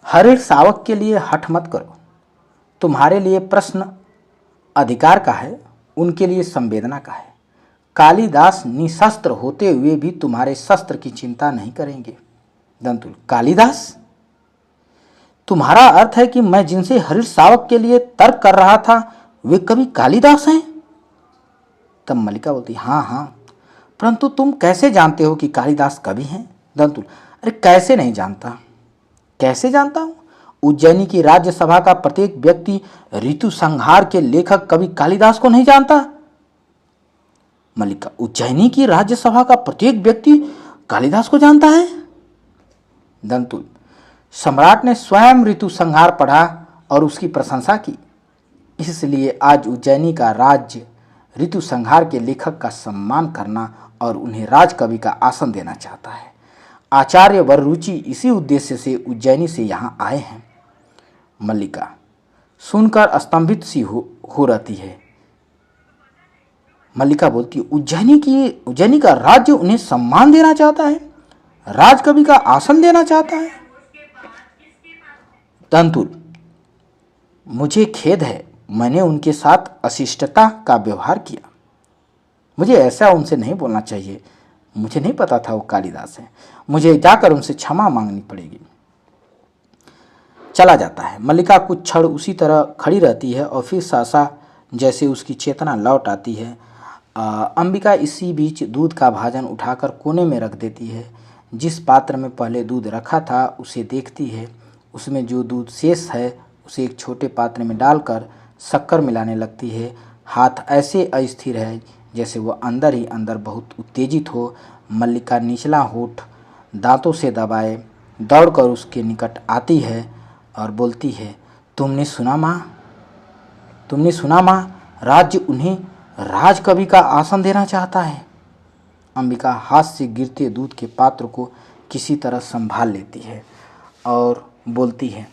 हरिण शावक के लिए हठ मत करो। तुम्हारे लिए प्रश्न अधिकार का है, उनके लिए संवेदना का है। कालिदास निशस्त्र होते हुए भी तुम्हारे शस्त्र की चिंता नहीं करेंगे। दंतुल, कालिदास? तुम्हारा अर्थ है कि मैं जिनसे हरिण शावक के लिए तर्क कर रहा था वे कभी कालिदास हैं? तब मल्लिका बोलती, हाँ, परंतु तुम कैसे जानते हो कि कालिदास कवि हैं? दंतुल, अरे कैसे नहीं जानता, कैसे जानता हूं? उज्जैनी की राज्यसभा का प्रत्येक व्यक्ति ऋतु संहार के लेखक कवि कालिदास को नहीं जानता। मल्लिका, उज्जैनी की राज्यसभा का प्रत्येक व्यक्ति कालिदास को जानता है? दंतुल, सम्राट ने स्वयं ऋतु संहार पढ़ा और उसकी प्रशंसा की, इसलिए आज उज्जैनी का राज्य ऋतु संहार के लेखक का सम्मान करना और उन्हें राजकवि का आसन देना चाहता है। आचार्य वररुचि इसी उद्देश्य से उज्जैनी से यहाँ आए हैं। मल्लिका सुनकर स्तंभित सी हो रहती है। मल्लिका बोलती है, उज्जैनी का राज्य उन्हें सम्मान देना चाहता है, राजकवि का आसन देना चाहता है। दंतुल, मुझे खेद है, मैंने उनके साथ अशिष्टता का व्यवहार किया। मुझे ऐसा उनसे नहीं बोलना चाहिए। मुझे नहीं पता था वो कालिदास है। मुझे जाकर उनसे क्षमा मांगनी पड़ेगी। चला जाता है। मल्लिका कुछ क्षण उसी तरह खड़ी रहती है और फिर सहसा जैसे उसकी चेतना लौट आती है। अंबिका इसी बीच दूध का भाजन उठाकर कोने में रख देती है। जिस पात्र में पहले दूध रखा था उसे देखती है। उसमें जो दूध शेष है उसे एक छोटे पात्र में डालकर शक्कर मिलाने लगती है। हाथ ऐसे अस्थिर है जैसे वह अंदर ही अंदर बहुत उत्तेजित हो। मल्लिका निचला होठ दांतों से दबाए दौड़कर उसके निकट आती है और बोलती है, तुमने सुना माँ? तुमने सुना माँ? राज्य उन्हें राजकवि का आसन देना चाहता है। अंबिका हाथ से गिरते दूध के पात्र को किसी तरह संभाल लेती है और बोलती है,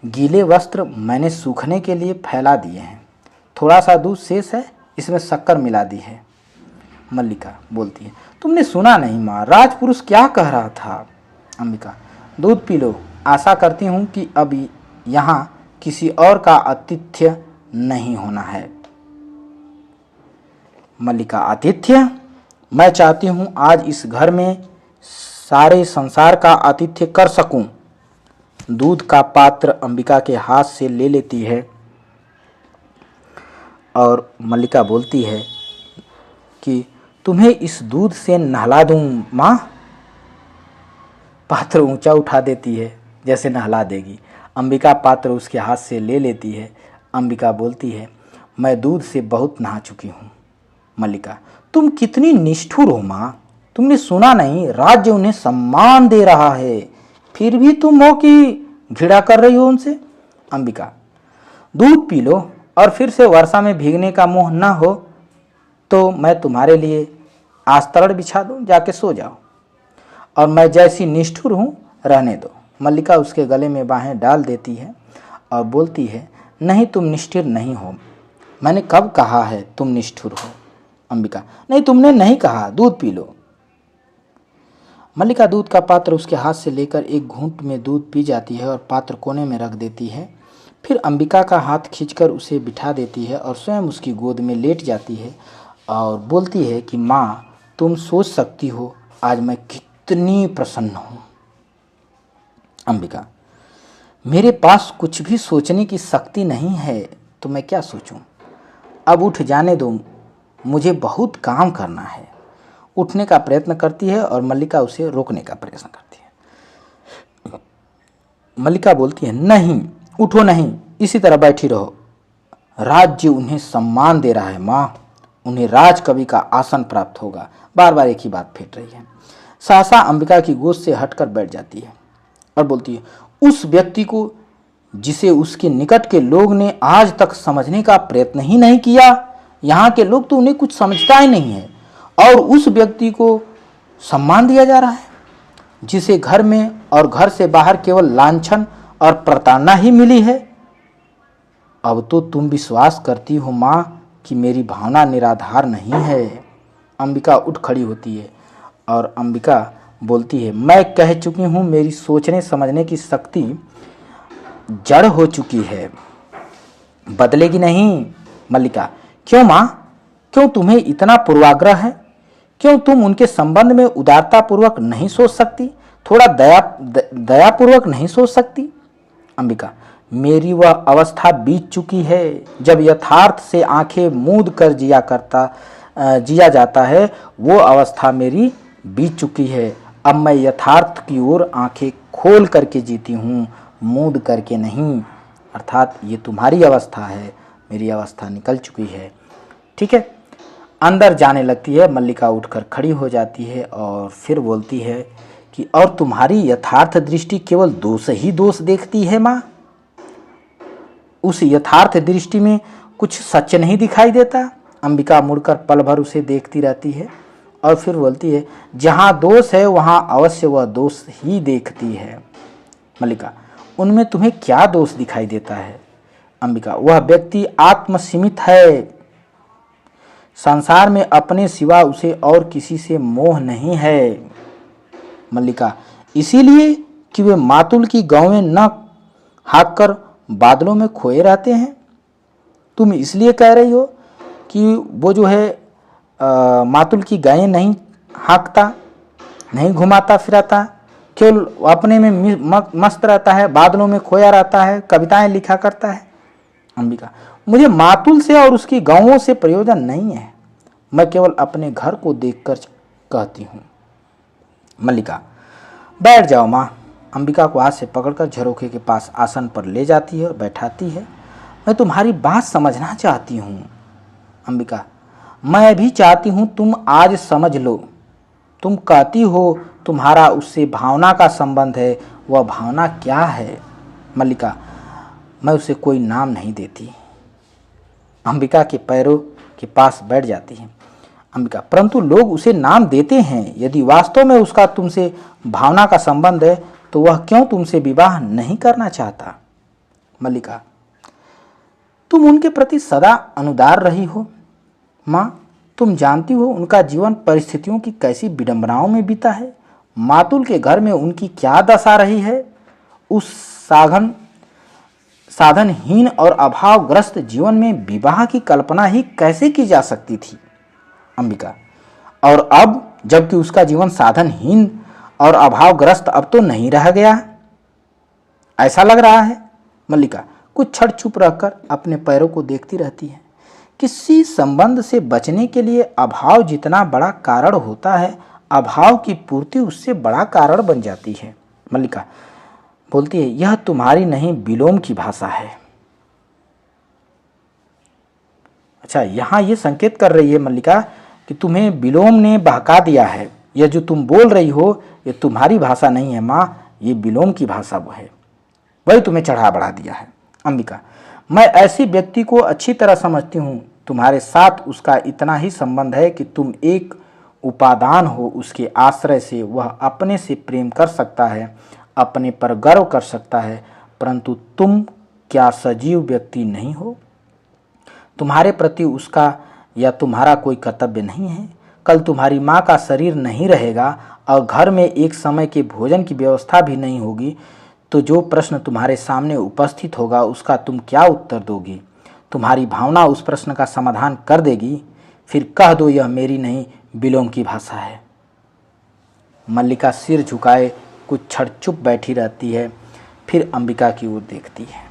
गीले वस्त्र मैंने सूखने के लिए फैला दिए हैं, थोड़ा सा दूध शेष है, इसमें शक्कर मिला दी है। मल्लिका बोलती है, तुमने सुना नहीं माँ, राजपुरुष क्या कह रहा था? अंबिका, दूध पी लो, आशा करती हूँ कि अब यहाँ किसी और का आतिथ्य नहीं होना है। मल्लिका, आतिथ्य? मैं चाहती हूँ आज इस घर में सारे संसार का आतिथ्य कर सकूं। दूध का पात्र अंबिका के हाथ से ले लेती है और मल्लिका बोलती है कि तुम्हें इस दूध से नहला दूं माँ। पात्र ऊंचा उठा देती है जैसे नहला देगी। अंबिका पात्र उसके हाथ से ले लेती है। अंबिका बोलती है, मैं दूध से बहुत नहा चुकी हूँ। मल्लिका, तुम कितनी निष्ठुर हो माँ, तुमने सुना नहीं, राज्य उन्हें सम्मान दे रहा है, फिर भी तुम हो कि घृणा कर रही हो उनसे। अंबिका, दूध पी लो और फिर से वर्षा में भीगने का मोह न हो तो मैं तुम्हारे लिए आस्तरण बिछा दूं, जाके सो जाओ, और मैं जैसी निष्ठुर हूँ रहने दो। मल्लिका उसके गले में बाहें डाल देती है और बोलती है, नहीं, तुम निष्ठुर नहीं हो। मैंने कब कहा है तुम निष्ठुर हो? अंबिका, नहीं, तुमने नहीं कहा, दूध पी लो। मल्लिका दूध का पात्र उसके हाथ से लेकर एक घूंट में दूध पी जाती है और पात्र कोने में रख देती है। फिर अंबिका का हाथ खींचकर उसे बिठा देती है और स्वयं उसकी गोद में लेट जाती है और बोलती है कि माँ, तुम सोच सकती हो आज मैं कितनी प्रसन्न हूँ। अंबिका, मेरे पास कुछ भी सोचने की शक्ति नहीं है तो मैं क्या सोचूं? अब उठ जाने दो, मुझे बहुत काम करना है। उठने का प्रयत्न करती है और मल्लिका उसे रोकने का प्रयत्न करती है। मल्लिका बोलती है, नहीं, उठो नहीं, इसी तरह बैठी रहो। राज्य उन्हें सम्मान दे रहा है माँ, उन्हें राजकवि का आसन प्राप्त होगा। बार बार एक ही बात फेंट रही है। सहसा अंबिका की गोद से हटकर बैठ जाती है और बोलती है, उस व्यक्ति को जिसे उसके निकट के लोग ने आज तक समझने का प्रयत्न ही नहीं किया, यहाँ के लोग तो उन्हें कुछ समझता ही नहीं है, और उस व्यक्ति को सम्मान दिया जा रहा है जिसे घर में और घर से बाहर केवल लांछन और प्रताड़ना ही मिली है। अब तो तुम विश्वास करती हो माँ कि मेरी भावना निराधार नहीं है। अंबिका उठ खड़ी होती है और अंबिका बोलती है, मैं कह चुकी हूँ, मेरी सोचने समझने की शक्ति जड़ हो चुकी है, बदलेगी नहीं। मल्लिका, क्यों माँ, क्यों तुम्हें इतना पूर्वाग्रह है? क्यों तुम उनके संबंध में उदारतापूर्वक नहीं सोच सकती, थोड़ा दयापूर्वक नहीं सोच सकती? अंबिका, मेरी वह अवस्था बीत चुकी है जब यथार्थ से आंखें मूंद कर जिया जाता है। वो अवस्था मेरी बीत चुकी है। अब मैं यथार्थ की ओर आंखें खोल करके जीती हूँ, मूंद करके नहीं। अर्थात ये तुम्हारी अवस्था है, मेरी अवस्था निकल चुकी है। ठीक है। अंदर जाने लगती है। मल्लिका उठकर खड़ी हो जाती है और फिर बोलती है कि और तुम्हारी यथार्थ दृष्टि केवल दोष ही दोष देखती है माँ? उस यथार्थ दृष्टि में कुछ सच नहीं दिखाई देता? अंबिका मुड़कर पल भर उसे देखती रहती है और फिर बोलती है, जहाँ दोष है वहाँ अवश्य वह दोष ही देखती है। मल्लिका, उनमें तुम्हें क्या दोष दिखाई देता है? अंबिका, वह व्यक्ति आत्मसीमित है, संसार में अपने सिवा उसे और किसी से मोह नहीं है। मल्लिका, इसीलिए कि वे मातुल की गौएं न हाँक कर बादलों में खोए रहते हैं? तुम इसलिए कह रही हो कि वो जो है मातुल की गायें नहीं हाँकता, नहीं घुमाता फिराता, केवल अपने में मस्त रहता है, बादलों में खोया रहता है, कविताएं लिखा करता है। अंबिका, मुझे मातुल से और उसकी गांवों से प्रयोजन नहीं है, मैं केवल अपने घर को देखकर कहती हूँ। मल्लिका, बैठ जाओ माँ। अंबिका को हाथ से पकड़कर झरोखे के पास आसन पर ले जाती है और बैठाती है। मैं तुम्हारी बात समझना चाहती हूँ। अंबिका, मैं भी चाहती हूँ तुम आज समझ लो। तुम कहती हो तुम्हारा उससे भावना का संबंध है, वह भावना क्या है? मल्लिका, मैं उसे कोई नाम नहीं देती। अंबिका के पैरों के पास बैठ जाती है। अंबिका, परंतु लोग उसे नाम देते हैं। यदि वास्तव में उसका तुमसे भावना का संबंध है तो वह क्यों तुमसे विवाह नहीं करना चाहता? मल्लिका, तुम उनके प्रति सदा अनुदार रही हो। माँ, तुम जानती हो उनका जीवन परिस्थितियों की कैसी विडंबनाओं में बीता है। मातुल के घर में उनकी क्या दशा रही है। उस साधनहीन और अभावग्रस्त जीवन में विवाह की कल्पना ही कैसे की जा सकती थी? अंबिका, और अब जबकि उसका जीवन साधनहीन और अभावग्रस्त अब तो नहीं रह गया, ऐसा लग रहा है। मल्लिका कुछ क्षण चुप रहकर अपने पैरों को देखती रहती है। किसी संबंध से बचने के लिए अभाव जितना बड़ा कारण होता है, अभाव की पूर्ति उससे बड़ा कारण बन जाती है। मल्लिका बोलती है, यह तुम्हारी नहीं विलोम की भाषा है। अच्छा, यहाँ ये संकेत कर रही है मल्लिका कि तुम्हें विलोम ने बहका दिया है। यह जो तुम बोल रही हो ये तुम्हारी भाषा नहीं है माँ, ये विलोम की भाषा वो है, वही तुम्हें चढ़ा बढ़ा दिया है। अंबिका, मैं ऐसी व्यक्ति को अच्छी तरह समझती हूँ। तुम्हारे साथ उसका इतना ही संबंध है कि तुम एक उपादान हो, उसके आश्रय से वह अपने से प्रेम कर सकता है, अपने पर गर्व कर सकता है, परंतु तुम क्या सजीव व्यक्ति नहीं हो? तुम्हारे प्रति उसका या तुम्हारा कोई कर्तव्य नहीं है? कल तुम्हारी माँ का शरीर नहीं रहेगा और घर में एक समय के भोजन की व्यवस्था भी नहीं होगी, तो जो प्रश्न तुम्हारे सामने उपस्थित होगा उसका तुम क्या उत्तर दोगी? तुम्हारी भावना उस प्रश्न का समाधान कर देगी। फिर कह दो यह मेरी नहीं विलोम की भाषा है। मल्लिका सिर झुकाए कुछ क्षण चुप बैठी रहती है, फिर अंबिका की ओर देखती है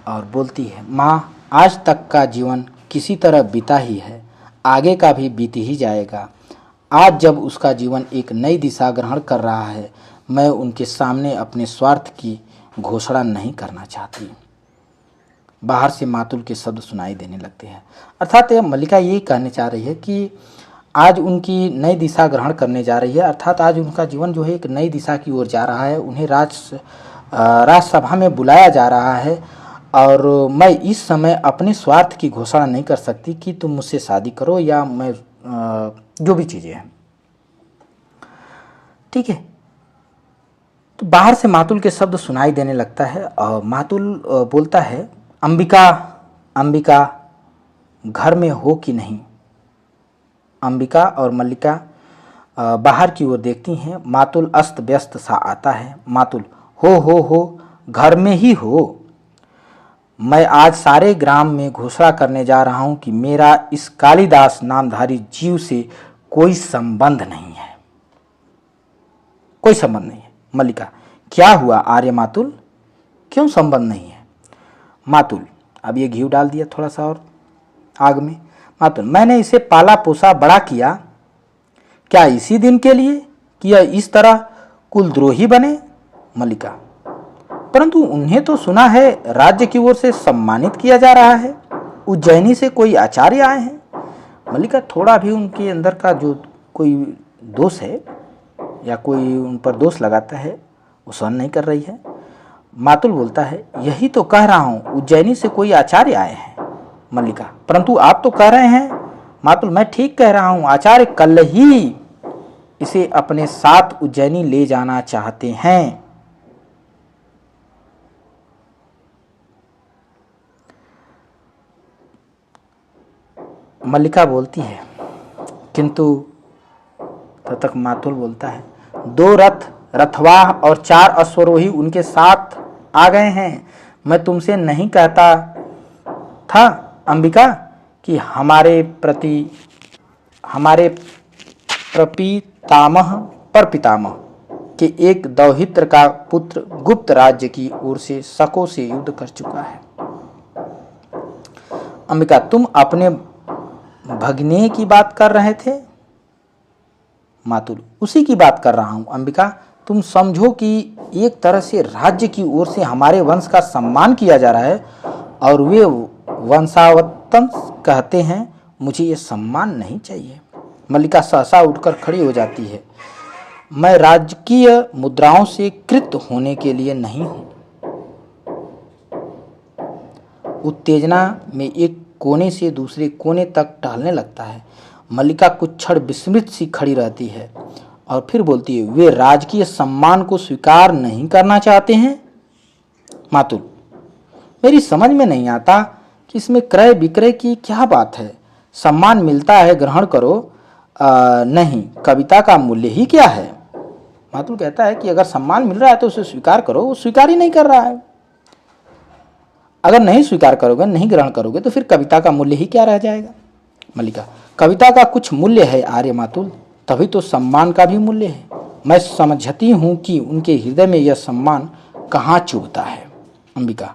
और बोलती है, माँ, आज तक का जीवन किसी तरह बीता ही है, आगे का भी बीत ही जाएगा। आज जब उसका जीवन एक नई दिशा ग्रहण कर रहा है, मैं उनके सामने अपने स्वार्थ की घोषणा नहीं करना चाहती। बाहर से मातुल के शब्द सुनाई देने लगते हैं। अर्थात मल्लिका ये कहने चाह रही है कि आज उनकी नई दिशा ग्रहण करने जा रही है, अर्थात आज उनका जीवन जो है एक नई दिशा की ओर जा रहा है। उन्हें राज्यसभा में बुलाया जा रहा है और मैं इस समय अपने स्वार्थ की घोषणा नहीं कर सकती कि तुम मुझसे शादी करो या मैं जो भी चीज़ें हैं, ठीक है। तो बाहर से मातुल के शब्द सुनाई देने लगता है और मातुल बोलता है, अंबिका, अंबिका घर में हो कि नहीं? अंबिका और मल्लिका बाहर की ओर देखती हैं। मातुल अस्त व्यस्त सा आता है। मातुल, हो घर में ही हो। मैं आज सारे ग्राम में घोषणा करने जा रहा हूं कि मेरा इस कालिदास नामधारी जीव से कोई संबंध नहीं है, कोई संबंध नहीं है। मल्लिका, क्या हुआ आर्य मातुल, क्यों संबंध नहीं है? मातुल, अब ये घी डाल दिया थोड़ा सा और आग में। मातुल, मैंने इसे पाला पोसा बड़ा किया, क्या इसी दिन के लिए कि यह इस तरह कुलद्रोही बने? मल्लिका, परंतु उन्हें तो सुना है राज्य की ओर से सम्मानित किया जा रहा है, उज्जैनी से कोई आचार्य आए हैं। मल्लिका थोड़ा भी उनके अंदर का जो कोई दोष है या कोई उन पर दोष लगाता है वो सहन नहीं कर रही है। मातुल बोलता है, यही तो कह रहा हूँ, उज्जैनी से कोई आचार्य आए हैं। मल्लिका, परंतु आप तो कह रहे हैं। मातुल, मैं ठीक कह रहा हूँ, आचार्य कल ही इसे अपने साथ उज्जैनी ले जाना चाहते हैं। मल्लिका बोलती है, किंतु तब तक मातुल बोलता है, 2 रथ, रथवाह और 4 अश्वरोही उनके साथ आ गए हैं। मैं तुमसे नहीं कहता था अंबिका कि हमारे प्रपितामह कि एक दौहित्र का पुत्र गुप्त राज्य की ओर से शकों से युद्ध कर चुका है। अंबिका, तुम अपने भगने की बात कर रहे थे? मातुल, उसी की बात कर रहा हूं। अंबिका, तुम समझो कि एक तरह से राज्य की ओर से हमारे वंश का सम्मान किया जा रहा है और वे वंशावतंस कहते हैं। मुझे ये सम्मान नहीं चाहिए। मल्लिका सहसा उठकर खड़ी हो जाती है। मैं राजकीय मुद्राओं से कृत होने के लिए नहीं हूं। उत्तेजना में एक कोने से दूसरे कोने तक टहलने लगता है। मल्लिका कुछ क्षण विस्मित सी खड़ी रहती है और फिर बोलती है, वे राजकीय सम्मान को स्वीकार नहीं करना चाहते हैं? मातुल, मेरी समझ में नहीं आता कि इसमें क्रय विक्रय की क्या बात है। सम्मान मिलता है, ग्रहण करो। नहीं, कविता का मूल्य ही क्या है? मातुल कहता है कि अगर सम्मान मिल रहा है तो उसे स्वीकार करो। वो स्वीकार ही नहीं कर रहा है। अगर नहीं स्वीकार करोगे, नहीं ग्रहण करोगे तो फिर कविता का मूल्य ही क्या रह जाएगा? मल्लिका, कविता का कुछ मूल्य है आर्य मातुल, तभी तो सम्मान का भी मूल्य है। मैं समझती हूं कि उनके हृदय में यह सम्मान कहाँ चुभता है। अंबिका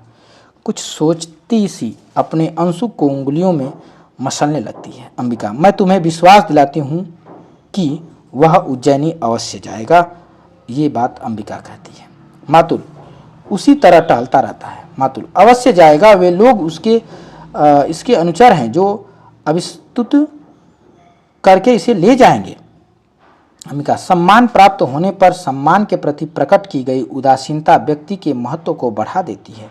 कुछ सोचती सी अपने अंशु को उंगलियों में मसलने लगती है। अंबिका, मैं तुम्हें विश्वास दिलाती हूँ कि वह उज्जैनी अवश्य जाएगा। ये बात अंबिका कहती है। मातुल उसी तरह टहलता रहता है। मातुल, अवश्य जाएगा। वे लोग इसके अनुचर हैं जो अभिस्तुत करके इसे ले जाएंगे। अंबिका, सम्मान प्राप्त होने पर सम्मान के प्रति प्रकट की गई उदासीनता व्यक्ति के महत्व को बढ़ा देती है।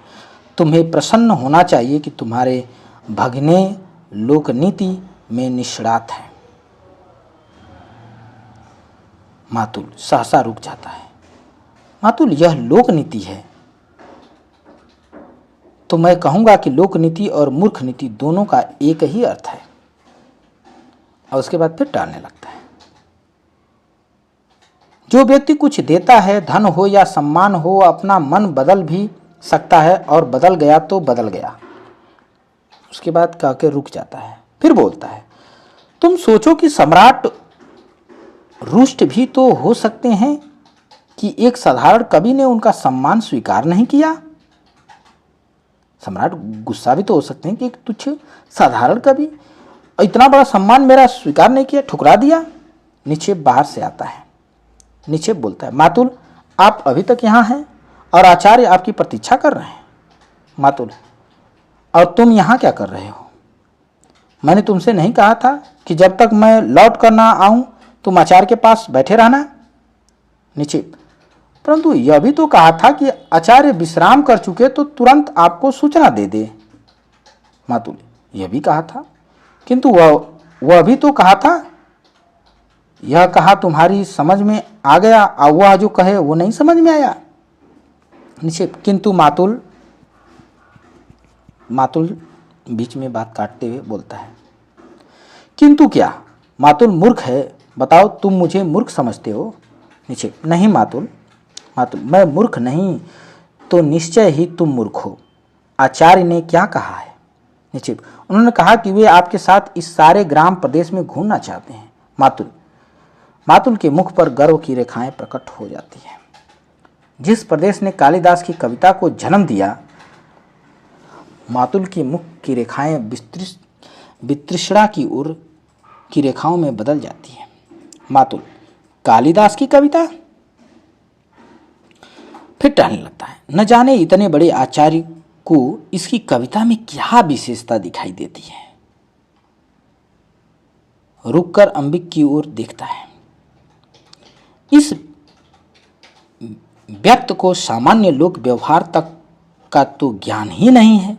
तुम्हें प्रसन्न होना चाहिए कि तुम्हारे भगने लोकनीति में निष्णात है। मातुल सहसा रुक जाता है। मातुल, यह लोकनीति है तो मैं कहूंगा कि लोकनीति और मूर्ख नीति दोनों का एक ही अर्थ है। और उसके बाद फिर टालने लगता है। जो व्यक्ति कुछ देता है, धन हो या सम्मान हो, अपना मन बदल भी सकता है और बदल गया तो बदल गया। उसके बाद कहकर रुक जाता है। फिर बोलता है, तुम सोचो कि सम्राट रुष्ट भी तो हो सकते हैं कि एक साधारण कवि ने उनका सम्मान स्वीकार नहीं किया। सम्राट गुस्सा भी तो हो सकते हैं कि तुच्छ साधारण कवि इतना बड़ा सम्मान मेरा स्वीकार नहीं किया, ठुकरा दिया। निक्षेप बाहर से आता है। निक्षेप बोलता है, मातुल आप अभी तक यहाँ हैं और आचार्य आपकी प्रतीक्षा कर रहे हैं। मातुल, और तुम यहाँ क्या कर रहे हो? मैंने तुमसे नहीं कहा था कि जब तक मैं लौट कर ना आऊं तुम आचार्य के पास बैठे रहना? निक्षेप, परंतु यह भी तो कहा था कि आचार्य विश्राम कर चुके तो तुरंत आपको सूचना दे दे। मातुल, यह भी कहा था, किंतु वह भी तो कहा था। यह कहा तुम्हारी समझ में आ गया और वह जो कहे वो नहीं समझ में आया। निक्षेप, किंतु मातुल बीच में बात काटते हुए बोलता है, किंतु क्या? मातुल मूर्ख है, बताओ तुम मुझे मूर्ख समझते हो? निक्षेप, नहीं मातुल, मैं मूर्ख नहीं तो निश्चय ही तुम मूर्ख हो। आचार्य ने क्या कहा है? निक्षेप, उन्होंने कहा कि वे आपके साथ इस सारे ग्राम प्रदेश में घूमना चाहते हैं। मातुल के मुख पर गर्व की रेखाएं प्रकट हो जाती हैं। जिस प्रदेश ने कालिदास की कविता को जन्म दिया, मातुल के मुख की रेखाएं वितृष्णा की ओर की रेखाओं में बदल जाती हैं। मातुल, कालिदास की कविता? फिर टहलने लगता है। न जाने इतने बड़े आचार्य को इसकी कविता में क्या विशेषता दिखाई देती है। रुककर अंबिक की ओर देखता है। इस व्यक्ति को सामान्य लोक व्यवहार तक का तो ज्ञान ही नहीं है।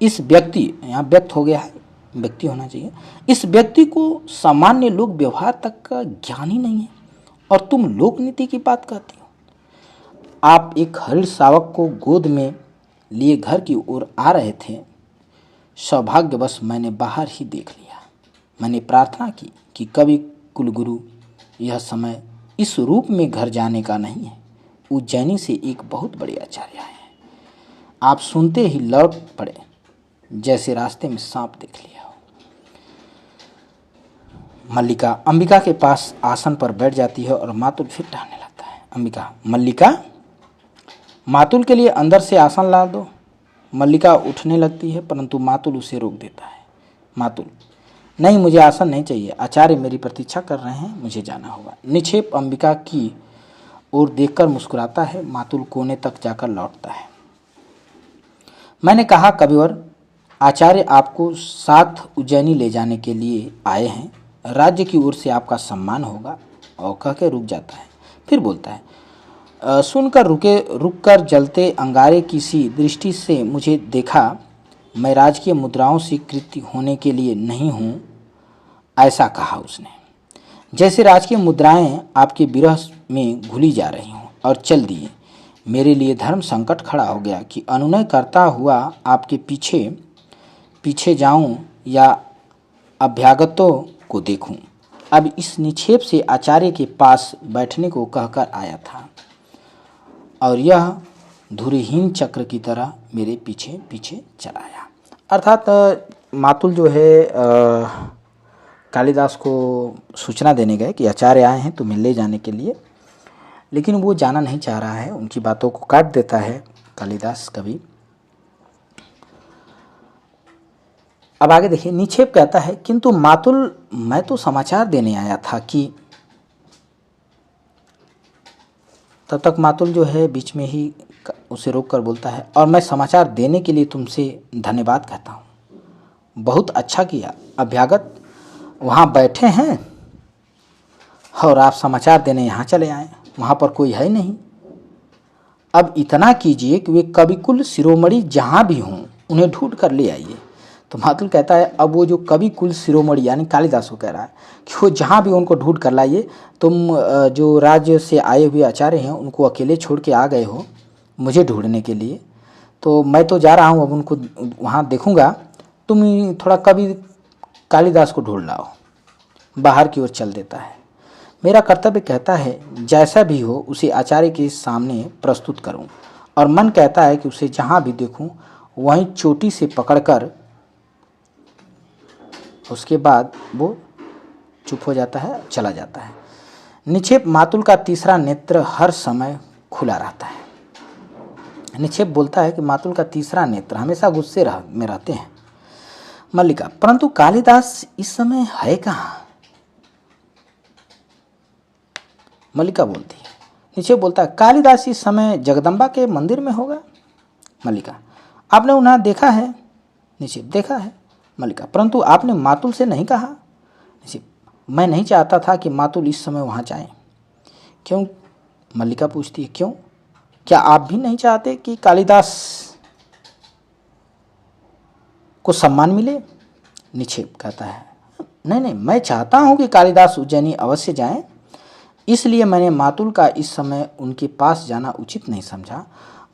इस व्यक्ति, यहाँ व्यक्त हो गया है, व्यक्ति होना चाहिए। इस व्यक्ति को सामान्य लोक व्यवहार तक का ज्ञान ही नहीं है और तुम लोक नीति की बात कहती हो। आप एक हरिण शावक को गोद में लिए घर की ओर आ रहे थे। सौभाग्यवश मैंने बाहर ही देख लिया। मैंने प्रार्थना की कि कवि कुलगुरु, यह समय इस रूप में घर जाने का नहीं है। उज्जैनी से एक बहुत बड़े आचार्य आए हैं। आप सुनते ही लौट पड़े, जैसे रास्ते में सांप देख लिया हो। मल्लिका अंबिका के पास आसन पर बैठ जाती है और मातुल फिर टहलने लगता है। अंबिका, मल्लिका मातुल के लिए अंदर से आसन ला दो। मल्लिका उठने लगती है परंतु मातुल उसे रोक देता है। मातुल, नहीं मुझे आसन नहीं चाहिए, आचार्य मेरी प्रतीक्षा कर रहे हैं, मुझे जाना होगा। निक्षेप अंबिका की ओर देखकर मुस्कुराता है। मातुल कोने तक जाकर लौटता है। मैंने कहा कविवर, आचार्य आपको साथ उज्जैनी ले जाने के लिए आए हैं, राज्य की ओर से आपका सम्मान होगा। और कह के रुक जाता है। फिर बोलता है, सुनकर रुककर जलते अंगारे की सी दृष्टि से मुझे देखा। मैं राजकीय मुद्राओं से कृत्य होने के लिए नहीं हूँ, ऐसा कहा उसने। जैसे राजकीय मुद्राएं आपके विरह में घुली जा रही हों और चल दिए। मेरे लिए धर्म संकट खड़ा हो गया कि अनुनय करता हुआ आपके पीछे पीछे जाऊं या अभ्यागतों को देखूं। अब इस निक्षेप से आचार्य के पास बैठने को कहकर आया था और यह धुरीहीन चक्र की तरह मेरे पीछे पीछे चलाया। अर्थात मातुल जो है कालिदास को सूचना देने गए कि आचार्य आए हैं तुम्हें ले जाने के लिए, लेकिन वो जाना नहीं चाह रहा है। उनकी बातों को काट देता है कालिदास कवि। अब आगे देखिए, निक्षेप कहता है, किंतु मातुल मैं तो समाचार देने आया था कि। तब तक मातुल जो है बीच में ही उसे रोक कर बोलता है, और मैं समाचार देने के लिए तुमसे धन्यवाद कहता हूँ। बहुत अच्छा किया, अभ्यागत वहाँ बैठे हैं और आप समाचार देने यहाँ चले आए, वहाँ पर कोई है नहीं। अब इतना कीजिए कि वे कविकुल शिरोमणि जहाँ भी हों उन्हें ढूंढ कर ले आइए। तो मातुल कहता है, अब वो जो कविकुल शिरोमणि यानी कालिदास को कह रहा है कि वो जहाँ भी उनको ढूंढ कर लाइए। तुम जो राज्य से आए हुए आचार्य हैं उनको अकेले छोड़ के आ गए हो मुझे ढूंढने के लिए, तो मैं तो जा रहा हूँ, अब उनको वहाँ देखूँगा, तुम थोड़ा कवि कालिदास को ढूंढ लाओ। बाहर की ओर चल देता है। मेरा कर्तव्य कहता है जैसा भी हो उसे आचार्य के सामने प्रस्तुत करूं, और मन कहता है कि उसे जहां भी देखूं वहीं चोटी से पकड़कर। उसके बाद वो चुप हो जाता है, चला जाता है। निक्षेप मातुल का तीसरा नेत्र हर समय खुला रहता है। निक्षेप बोलता है कि मातुल का तीसरा नेत्र हमेशा गुस्से में रहते हैं। मल्लिका, परंतु कालिदास इस समय है कहाँ? मल्लिका बोलती है। निक्षेप बोलता है, कालिदास इस समय जगदम्बा के मंदिर में होगा। मल्लिका, आपने उन्हें देखा है? निक्षेप, देखा है। मल्लिका, परंतु आपने मातुल से नहीं कहा? निक्षेप, मैं नहीं चाहता था कि मातुल इस समय वहाँ जाए। क्यों? मल्लिका पूछती है, क्यों? क्या आप भी नहीं चाहते कि कालिदास को सम्मान मिले? निक्षेप कहता है, नहीं, मैं चाहता हूँ कि कालिदास उज्जैनी अवश्य जाएं, इसलिए मैंने मातुल का इस समय उनके पास जाना उचित नहीं समझा।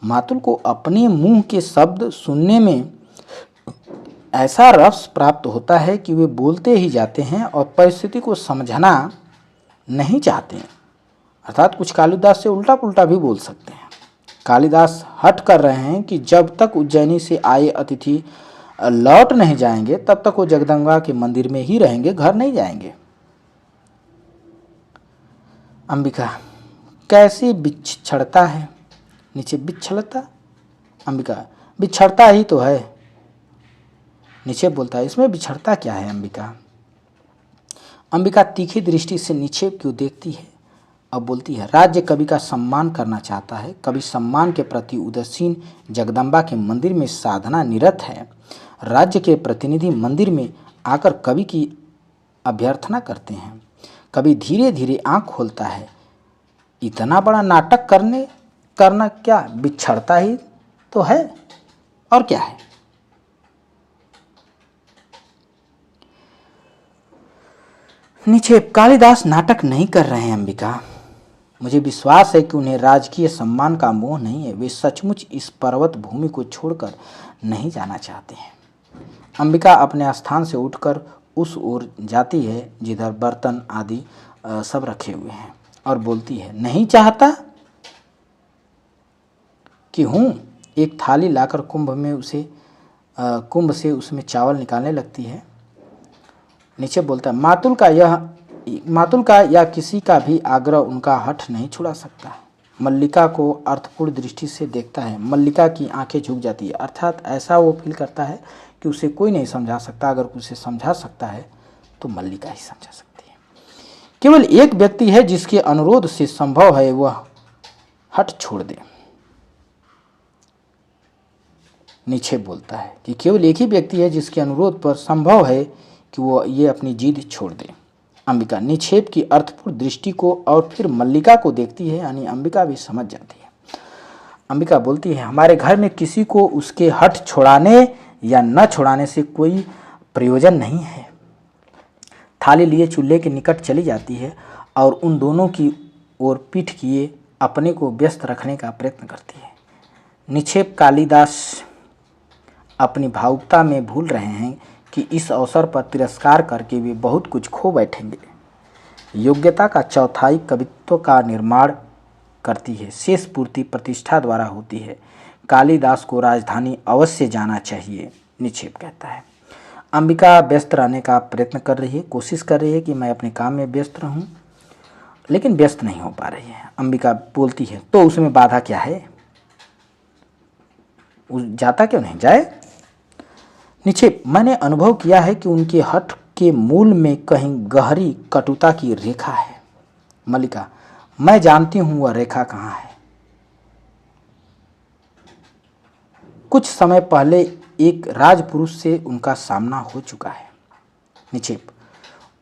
मातुल को अपने मुंह के शब्द सुनने में ऐसा रस प्राप्त होता है कि वे बोलते ही जाते हैं और परिस्थिति को समझना नहीं चाहते हैं। अर्थात कुछ कालिदास से उल्टा पुल्टा भी बोल सकते हैं। कालिदास हट कर रहे हैं कि जब तक उज्जैनी से आए अतिथि लौट नहीं जाएंगे तब तक वो जगदम्बा के मंदिर में ही रहेंगे, घर नहीं जाएंगे। अंबिका, कैसे बिछड़ता है? नीचे बिछड़ता? अंबिका, बिछड़ता ही तो है। नीचे बोलता है, इसमें बिछड़ता क्या है अंबिका? अंबिका तीखी दृष्टि से निक्षेप की ओर देखती है। अब बोलती है, राज्य कवि का सम्मान करना चाहता है, कवि सम्मान के प्रति उदासीन जगदम्बा के मंदिर में साधना निरत है। राज्य के प्रतिनिधि मंदिर में आकर कवि की अभ्यर्थना करते हैं। कवि धीरे धीरे आंख खोलता है। इतना बड़ा नाटक करना क्या बिछड़ता ही तो है, और क्या है? निक्षेप, कालिदास नाटक नहीं कर रहे हैं अंबिका। मुझे विश्वास है कि उन्हें राजकीय सम्मान का मोह नहीं है। वे सचमुच इस पर्वत भूमि को छोड़कर नहीं जाना चाहते हैं। अंबिका अपने स्थान से उठकर उस ओर जाती है जिधर बर्तन आदि सब रखे हुए हैं और बोलती है, नहीं चाहता कि हूँ। एक थाली लाकर कुंभ से उसमें चावल निकालने लगती है। नीचे बोलता है, मातुल का या किसी का भी आग्रह उनका हठ नहीं छुड़ा सकता। मल्लिका को अर्थपूर्ण दृष्टि से देखता है। मल्लिका की आंखें झुक जाती है, अर्थात ऐसा वो फील करता है कि उसे कोई नहीं समझा सकता। अगर उसे समझा सकता है तो मल्लिका ही समझा सकती है। केवल एक व्यक्ति है जिसके अनुरोध से संभव है वह हट छोड़ दे। नीचे बोलता है कि केवल एक ही व्यक्ति है जिसके अनुरोध पर संभव है कि वो ये अपनी जिद छोड़ दे। अंबिका निक्षेप की अर्थपूर्ण दृष्टि को और फिर मल्लिका को देखती है, यानी अंबिका भी समझ जाती है। अंबिका बोलती है, हमारे घर में किसी को उसके हट छोड़ाने या न छोड़ाने से कोई प्रयोजन नहीं है। थाली लिए चूल्हे के निकट चली जाती है और उन दोनों की ओर पीठ किए अपने को व्यस्त रखने का प्रयत्न करती है। निक्षेप कालिदास अपनी भावुकता में भूल रहे हैं कि इस अवसर पर तिरस्कार करके वे बहुत कुछ खो बैठेंगे। योग्यता का चौथाई कवित्व का निर्माण करती है, शेष पूर्ति प्रतिष्ठा द्वारा होती है। कालिदास को राजधानी अवश्य जाना चाहिए, निक्षेप कहता है। अंबिका व्यस्त रहने का प्रयत्न कर रही है, कोशिश कर रही है कि मैं अपने काम में व्यस्त रहूं, लेकिन व्यस्त नहीं हो पा रही है। अंबिका बोलती है, तो उसमें बाधा क्या है, जाता क्यों नहीं, जाए। निक्षेप, मैंने अनुभव किया है कि उनके हठ के मूल में कहीं गहरी कटुता की रेखा है। मल्लिका, मैं जानती हूं वह रेखा कहां है। कुछ समय पहले एक राजपुरुष से उनका सामना हो चुका है। निक्षेप,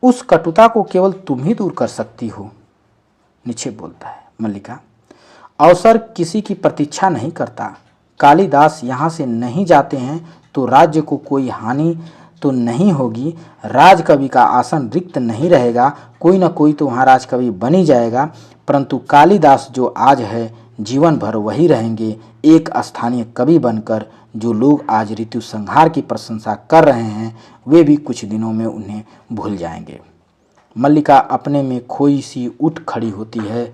उस कटुता को केवल तुम ही दूर कर सकती हो। निक्षेप बोलता है, मल्लिका, अवसर किसी की प्रतीक्षा नहीं करता। कालिदास यहाँ से नहीं जाते हैं तो राज्य को कोई हानि तो नहीं होगी, राजकवि का आसन रिक्त नहीं रहेगा, कोई न कोई तो वहाँ राजकवि बन ही जाएगा। परंतु कालिदास जो आज है जीवन भर वही रहेंगे, एक स्थानीय कवि बनकर। जो लोग आज ऋतु संहार की प्रशंसा कर रहे हैं वे भी कुछ दिनों में उन्हें भूल जाएंगे। मल्लिका अपने में खोई सी उठ खड़ी होती है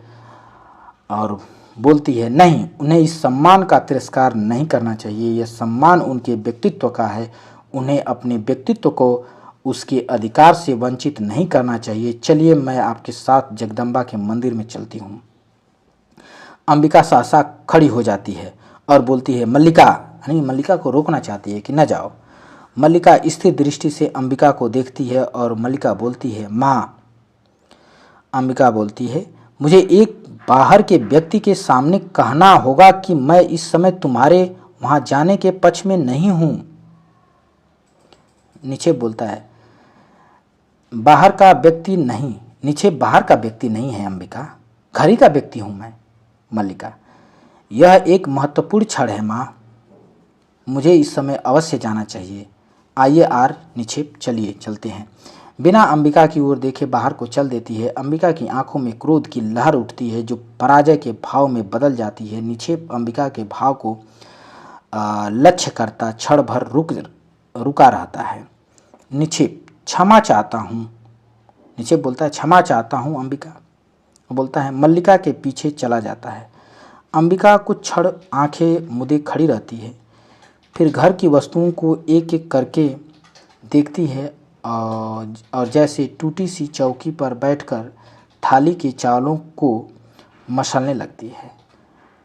और बोलती है, नहीं, उन्हें इस सम्मान का तिरस्कार नहीं करना चाहिए। यह सम्मान उनके व्यक्तित्व का है, उन्हें अपने व्यक्तित्व को उसके अधिकार से वंचित नहीं करना चाहिए। चलिए, मैं आपके साथ जगदम्बा के मंदिर में चलती हूँ। अंबिका सहसा खड़ी हो जाती है और बोलती है, मल्लिका, यानी मल्लिका को रोकना चाहती है कि न जाओ। मल्लिका स्थिर दृष्टि से अंबिका को देखती है और मल्लिका बोलती है, माँ। अंबिका बोलती है, मुझे एक बाहर के व्यक्ति के सामने कहना होगा कि मैं इस समय तुम्हारे वहां जाने के पक्ष में नहीं हूं। नीचे बोलता है, बाहर का व्यक्ति नहीं। नीचे बाहर का व्यक्ति नहीं है अंबिका, घर ही का व्यक्ति हूं मैं। मल्लिका, यह एक महत्वपूर्ण क्षण है माँ, मुझे इस समय अवश्य जाना चाहिए। आइए आर निक्षेप, चलिए चलते हैं। बिना अंबिका की ओर देखे बाहर को चल देती है। अंबिका की आंखों में क्रोध की लहर उठती है जो पराजय के भाव में बदल जाती है। निक्षेप अंबिका के भाव को लक्ष्य करता क्षण भर रुका रहता है। निक्षेप, क्षमा चाहता हूँ। निक्षेप बोलता है, क्षमा चाहता हूँ। अंबिका बोलता है, मल्लिका के पीछे चला जाता है। अंबिका कुछ क्षण आंखें मुदे खड़ी रहती है, फिर घर की वस्तुओं को एक एक करके देखती है और जैसे टूटी सी चौकी पर बैठकर थाली के चावलों को मसलने लगती है।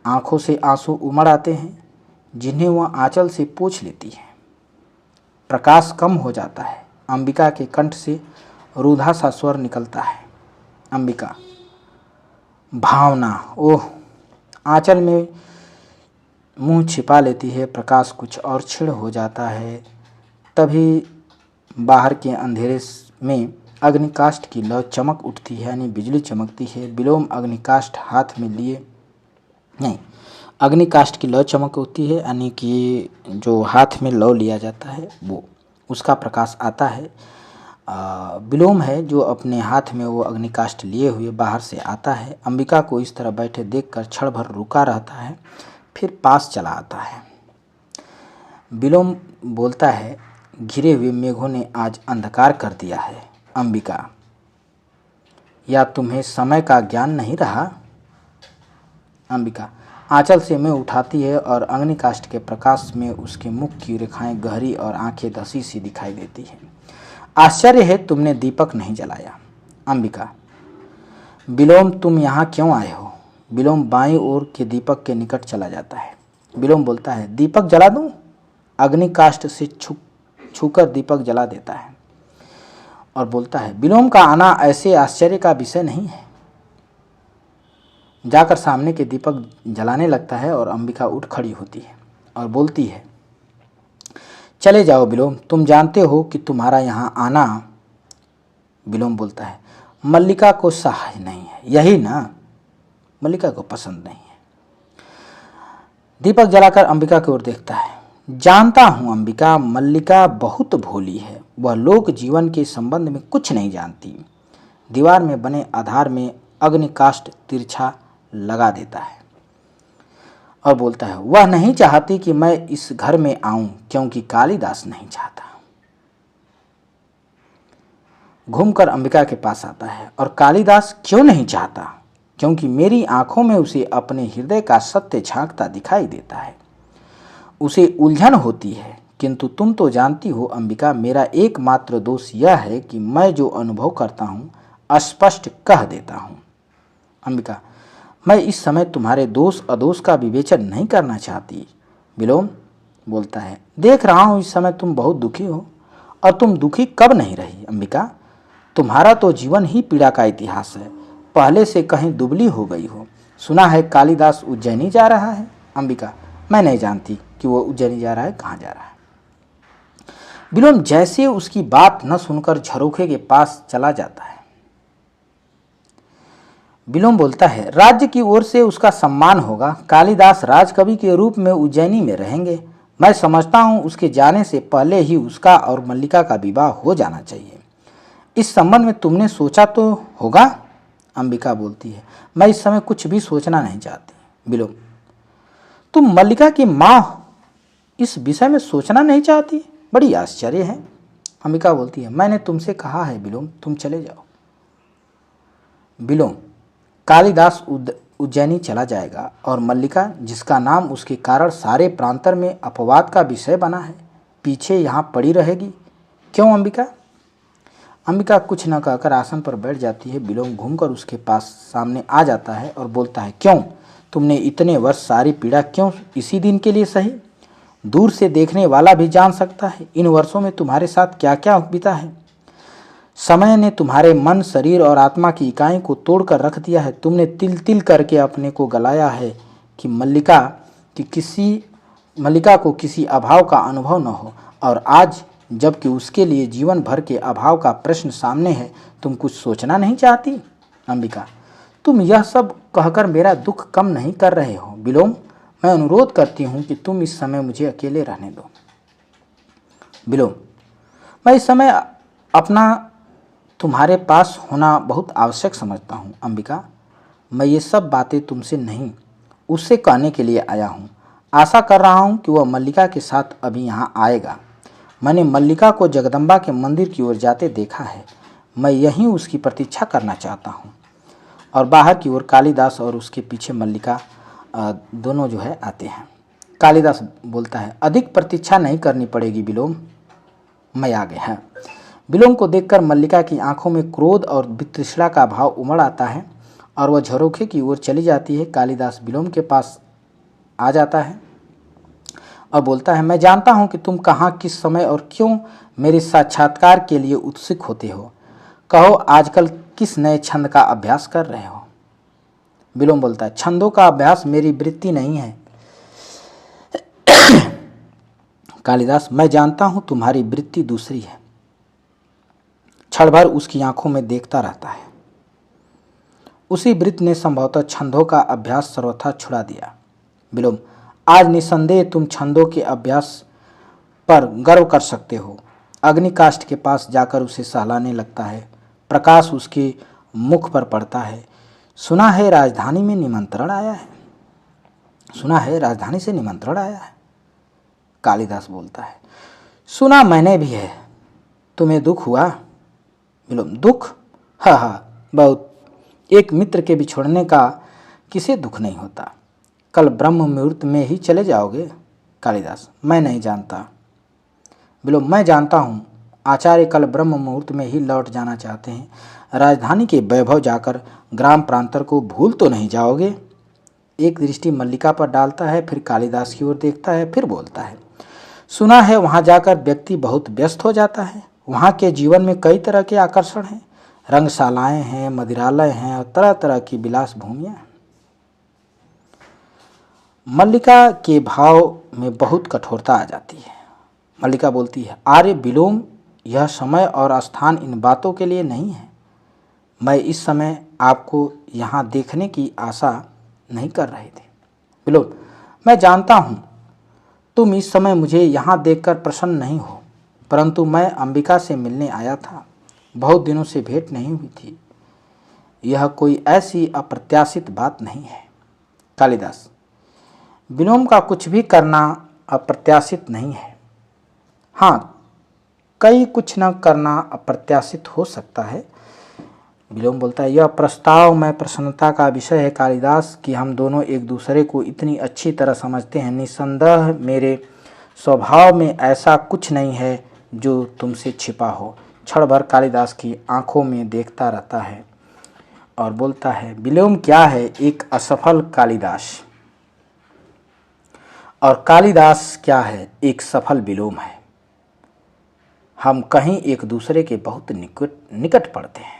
आंखों से आंसू उमड़ आते हैं जिन्हें वह आंचल से पोंछ लेती है। प्रकाश कम हो जाता है। अंबिका के कंठ से रूधा सा स्वर निकलता है। अंबिका, भावना, ओह। आंचल में मुंह छिपा लेती है। प्रकाश कुछ और क्षीण हो जाता है। तभी बाहर के अंधेरे में अग्निकाष्ठ की लौ चमक उठती है, यानी बिजली चमकती है। विलोम अग्निकाष्ठ हाथ में लिए, नहीं, अग्निकाष्ठ की लौ चमक होती है, यानी कि जो हाथ में लौ लिया जाता है वो, उसका प्रकाश आता है। विलोम है जो अपने हाथ में वो अग्निकाष्ठ लिए हुए बाहर से आता है। अंबिका को इस तरह बैठे देखकर क्षण भर रुका रहता है, फिर पास चला आता है। विलोम बोलता है, घिरे हुए मेघों ने आज अंधकार कर दिया है। अंबिका, या तुम्हें समय का ज्ञान नहीं रहा। अंबिका आंचल से मुंह उठाती है और अग्निकाष्ठ के प्रकाश में उसके मुख की रेखाएं गहरी और आंखें धसी सी दिखाई देती हैं। आश्चर्य है तुमने दीपक नहीं जलाया। अंबिका, विलोम, तुम यहाँ क्यों आए हो? विलोम बाईं ओर के दीपक के निकट चला जाता है। विलोम बोलता है, दीपक जला दूं? अग्नि काष्ठ से छूकर दीपक जला देता है और बोलता है, विलोम का आना ऐसे आश्चर्य का विषय नहीं है। जाकर सामने के दीपक जलाने लगता है और अंबिका उठ खड़ी होती है और बोलती है, चले जाओ विलोम, तुम जानते हो कि तुम्हारा यहाँ आना। विलोम बोलता है, मल्लिका को सहाय नहीं है, यही ना? मल्लिका को पसंद नहीं है। दीपक जलाकर अंबिका की ओर देखता है। जानता हूं अंबिका, मल्लिका बहुत भोली है, वह लोक जीवन के संबंध में कुछ नहीं जानती। दीवार में बने आधार में अग्निकाष्ठ तिरछा लगा देता है और बोलता है, वह नहीं चाहती कि मैं इस घर में आऊं, क्योंकि कालिदास नहीं चाहता। घूमकर अंबिका के पास आता है और कालिदास क्यों नहीं चाहता? क्योंकि मेरी आंखों में उसे अपने हृदय का सत्य झांकता दिखाई देता है। उसे उलझन होती है, किंतु तुम तो जानती हो अंबिका, मेरा एकमात्र दोष यह है कि मैं जो अनुभव करता हूं स्पष्ट कह देता हूं। अंबिका, मैं इस समय तुम्हारे दोष अदोष का विवेचन नहीं करना चाहती। विलोम बोलता है, देख रहा हूं इस समय तुम बहुत दुखी हो, और तुम दुखी कब नहीं रही अंबिका? तुम्हारा तो जीवन ही पीड़ा का इतिहास है, पहले से कहीं दुबली हो गई हो। सुना है कालिदास उज्जैनी जा रहा है। अंबिका, मैं नहीं जानती कि वो उज्जैनी जा रहा है, कहाँ जा रहा है। विलोम जैसे उसकी बात न सुनकर झरोखे के पास चला जाता है। विलोम बोलता है, राज्य की ओर से उसका सम्मान होगा, कालिदास राजकवि के रूप में उज्जैनी में रहेंगे। मैं समझता हूं उसके जाने से पहले ही उसका और मल्लिका का विवाह हो जाना चाहिए। इस संबंध में तुमने सोचा तो होगा? अंबिका बोलती है, मैं इस समय कुछ भी सोचना नहीं चाहती। विलोम, तुम मल्लिका की मां इस विषय में सोचना नहीं चाहती? बड़ी आश्चर्य है। अंबिका बोलती है, मैंने तुमसे कहा है विलोम, तुम चले जाओ। विलोम, कालिदास उज्जैनी चला जाएगा और मल्लिका, जिसका नाम उसके कारण सारे प्रांतर में अपवाद का विषय बना है, पीछे यहाँ पड़ी रहेगी। क्यों अंबिका? अंबिका कुछ न कहकर आसन पर बैठ जाती है। विलोम घूमकर उसके पास सामने आ जाता है और बोलता है, क्यों? तुमने इतने वर्ष सारी पीड़ा क्यों इसी दिन के लिए सही? दूर से देखने वाला भी जान सकता है इन वर्षों में तुम्हारे साथ क्या क्या बीता है। समय ने तुम्हारे मन, शरीर और आत्मा की इकाई को तोड़कर रख दिया है। तुमने तिल तिल करके अपने को गलाया है कि मल्लिका को किसी अभाव का अनुभव न हो, और आज जबकि उसके लिए जीवन भर के अभाव का प्रश्न सामने है, तुम कुछ सोचना नहीं चाहती? अंबिका, तुम यह सब कहकर मेरा दुख कम नहीं कर रहे हो। विलोम, मैं अनुरोध करती हूँ कि तुम इस समय मुझे अकेले रहने दो। विलोम, मैं इस समय अपना तुम्हारे पास होना बहुत आवश्यक समझता हूँ। अंबिका, मैं ये सब बातें तुमसे नहीं, उससे कहने के लिए आया हूँ। आशा कर रहा हूँ कि वह मल्लिका के साथ अभी यहाँ आएगा। मैंने मल्लिका को जगदम्बा के मंदिर की ओर जाते देखा है। मैं यहीं उसकी प्रतीक्षा करना चाहता हूँ। और बाहर की ओर कालिदास और उसके पीछे मल्लिका दोनों जो है आते हैं। कालिदास बोलता है, अधिक प्रतीक्षा नहीं करनी पड़ेगी विलोम, मैं आ गया। विलोम को देखकर मल्लिका की आंखों में क्रोध और वितृष्णा का भाव उमड़ आता है और वह झरोखे की ओर चली जाती है। कालिदास विलोम के पास आ जाता है और बोलता है, मैं जानता हूं कि तुम कहाँ, किस समय और क्यों मेरे साक्षात्कार के लिए उत्सुक होते हो। कहो, आजकल किस नए छंद का अभ्यास कर रहे हो? विलोम बोलता है, छंदों का अभ्यास मेरी वृत्ति नहीं है। कालिदास, मैं जानता हूं तुम्हारी वृत्ति दूसरी है। क्षण भर उसकी आंखों में देखता रहता है। उसी वृत्ति ने संभवतः छंदों का अभ्यास सर्वथा छुड़ा दिया। विलोम, आज निसंदेह तुम छंदों के अभ्यास पर गर्व कर सकते हो। अग्निकाष्ठ के पास जाकर उसे सहलाने लगता है। प्रकाश उसके मुख पर पड़ता है। सुना है राजधानी में निमंत्रण आया है। सुना है राजधानी से निमंत्रण आया है। कालिदास बोलता है, सुना मैंने भी है। तुम्हें दुख हुआ? विलोम, दुख? हाँ हाँ, बहुत। एक मित्र के बिछोड़ने का किसे दुख नहीं होता। कल ब्रह्म मुहूर्त में ही चले जाओगे? कालिदास, मैं नहीं जानता। विलोम, मैं जानता हूँ। आचार्य कल ब्रह्म मुहूर्त में ही लौट जाना चाहते हैं। राजधानी के वैभव जाकर ग्राम प्रांतर को भूल तो नहीं जाओगे? एक दृष्टि मल्लिका पर डालता है, फिर कालिदास की ओर देखता है, फिर बोलता है, सुना है वहां जाकर व्यक्ति बहुत व्यस्त हो जाता है। वहां के जीवन में कई तरह के आकर्षण हैं, रंगशालाएं हैं, मदिरालय हैं और तरह तरह की विलास भूमियां हैं। मल्लिका के भाव में बहुत कठोरता आ जाती है। मल्लिका बोलती है, आर्य विलोम, यह समय और स्थान इन बातों के लिए नहीं है। मैं इस समय आपको यहाँ देखने की आशा नहीं कर रही थी। विलोम, मैं जानता हूँ तुम इस समय मुझे यहाँ देखकर प्रसन्न नहीं हो, परंतु मैं अंबिका से मिलने आया था। बहुत दिनों से भेंट नहीं हुई थी। यह कोई ऐसी अप्रत्याशित बात नहीं है। कालिदास, विलोम का कुछ भी करना अप्रत्याशित नहीं है। हाँ, कई कुछ न करना अप्रत्याशित हो सकता है। विलोम बोलता है, यह प्रस्ताव में प्रसन्नता का विषय है कालिदास कि हम दोनों एक दूसरे को इतनी अच्छी तरह समझते हैं। निसंदेह मेरे स्वभाव में ऐसा कुछ नहीं है जो तुमसे छिपा हो। क्षण भर कालिदास की आंखों में देखता रहता है और बोलता है, विलोम क्या है? एक असफल कालिदास। और कालिदास क्या है? एक सफल विलोम है। हम कहीं एक दूसरे के बहुत निकट पड़ते हैं।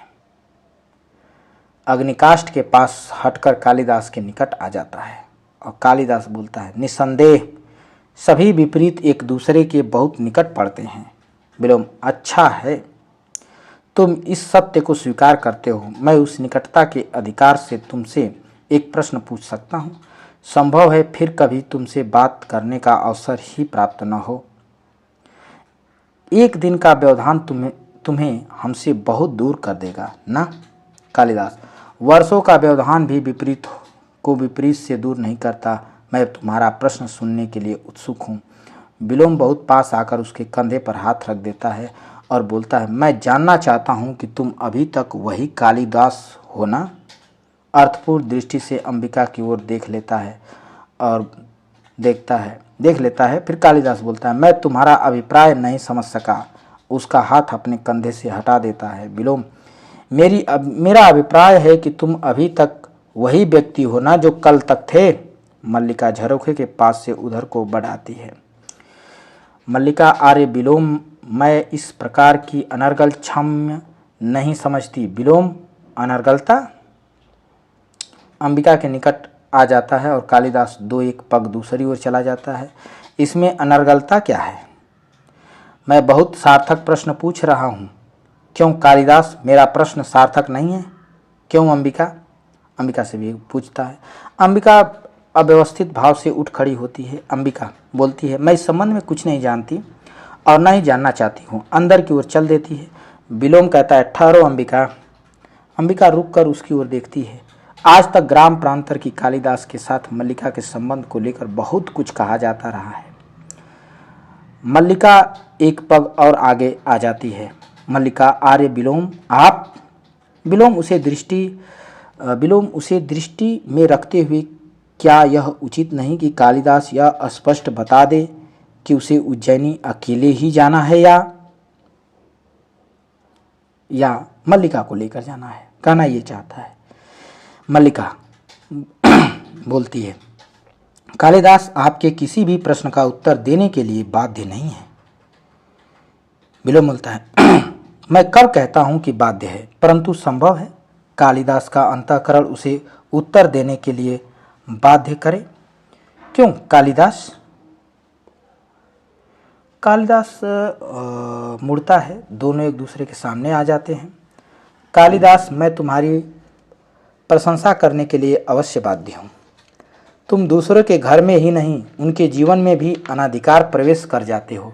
अग्निकाष्ठ के पास हटकर कालिदास के निकट आ जाता है और कालिदास बोलता है, निसंदेह सभी विपरीत एक दूसरे के बहुत निकट पड़ते हैं। विलोम, अच्छा है, तुम इस सत्य को स्वीकार करते हो। मैं उस निकटता के अधिकार से तुमसे एक प्रश्न पूछ सकता हूँ? संभव है फिर कभी तुमसे बात करने का अवसर ही प्राप्त न हो। एक दिन का व्यवधान तुम्हें हमसे बहुत दूर कर देगा ना? कालिदास, वर्षों का व्यवधान भी विपरीत से दूर नहीं करता। मैं तुम्हारा प्रश्न सुनने के लिए उत्सुक हूँ। विलोम बहुत पास आकर उसके कंधे पर हाथ रख देता है और बोलता है, मैं जानना चाहता हूँ कि तुम अभी तक वही कालिदास हो ना? अर्थपूर्ण दृष्टि से अंबिका की ओर देख लेता है और देख लेता है। फिर कालिदास बोलता है, मैं तुम्हारा अभिप्राय नहीं समझ सका। उसका हाथ अपने कंधे से हटा देता है। विलोम, मेरा अभिप्राय है कि तुम अभी तक वही व्यक्ति हो ना जो कल तक थे। मल्लिका झरोखे के पास से उधर को बढ़ाती है। मल्लिका, आर्य विलोम, मैं इस प्रकार की अनर्गल क्षम्य नहीं समझती। विलोम, अनर्गलता? अंबिका के निकट आ जाता है और कालिदास दो एक पग दूसरी ओर चला जाता है। इसमें अनर्गलता क्या है? मैं बहुत सार्थक प्रश्न पूछ रहा हूँ। क्यों कालिदास, मेरा प्रश्न सार्थक नहीं है? क्यों अंबिका? अंबिका से भी पूछता है। अंबिका अव्यवस्थित भाव से उठ खड़ी होती है। अंबिका बोलती है, मैं इस संबंध में कुछ नहीं जानती और न ही जानना चाहती हूँ। अंदर की ओर चल देती है। विलोम कहता है, ठहरो अंबिका। अंबिका रुक कर उसकी ओर देखती है। आज तक ग्राम प्रांतर की कालिदास के साथ मल्लिका के संबंध को लेकर बहुत कुछ कहा जाता रहा है। मल्लिका एक पग और आगे आ जाती है। मल्लिका, आर्य विलोम, आप? विलोम उसे दृष्टि में रखते हुए, क्या यह उचित नहीं कि कालिदास यह स्पष्ट बता दे कि उसे उज्जैनी अकेले ही जाना है या मल्लिका को लेकर जाना है? कहना ये चाहता है। मल्लिका बोलती है, कालिदास आपके किसी भी प्रश्न का उत्तर देने के लिए बाध्य नहीं है। विलोम बोलता है, मैं कब कहता हूं कि बाध्य है, परंतु संभव है कालिदास का अंतःकरण उसे उत्तर देने के लिए बाध्य करे। क्यों कालिदास? कालिदास मुड़ता है। दोनों एक दूसरे के सामने आ जाते हैं। कालिदास, मैं तुम्हारी प्रशंसा करने के लिए अवश्य बाध्य हूँ। तुम दूसरों के घर में ही नहीं, उनके जीवन में भी अनाधिकार प्रवेश कर जाते हो।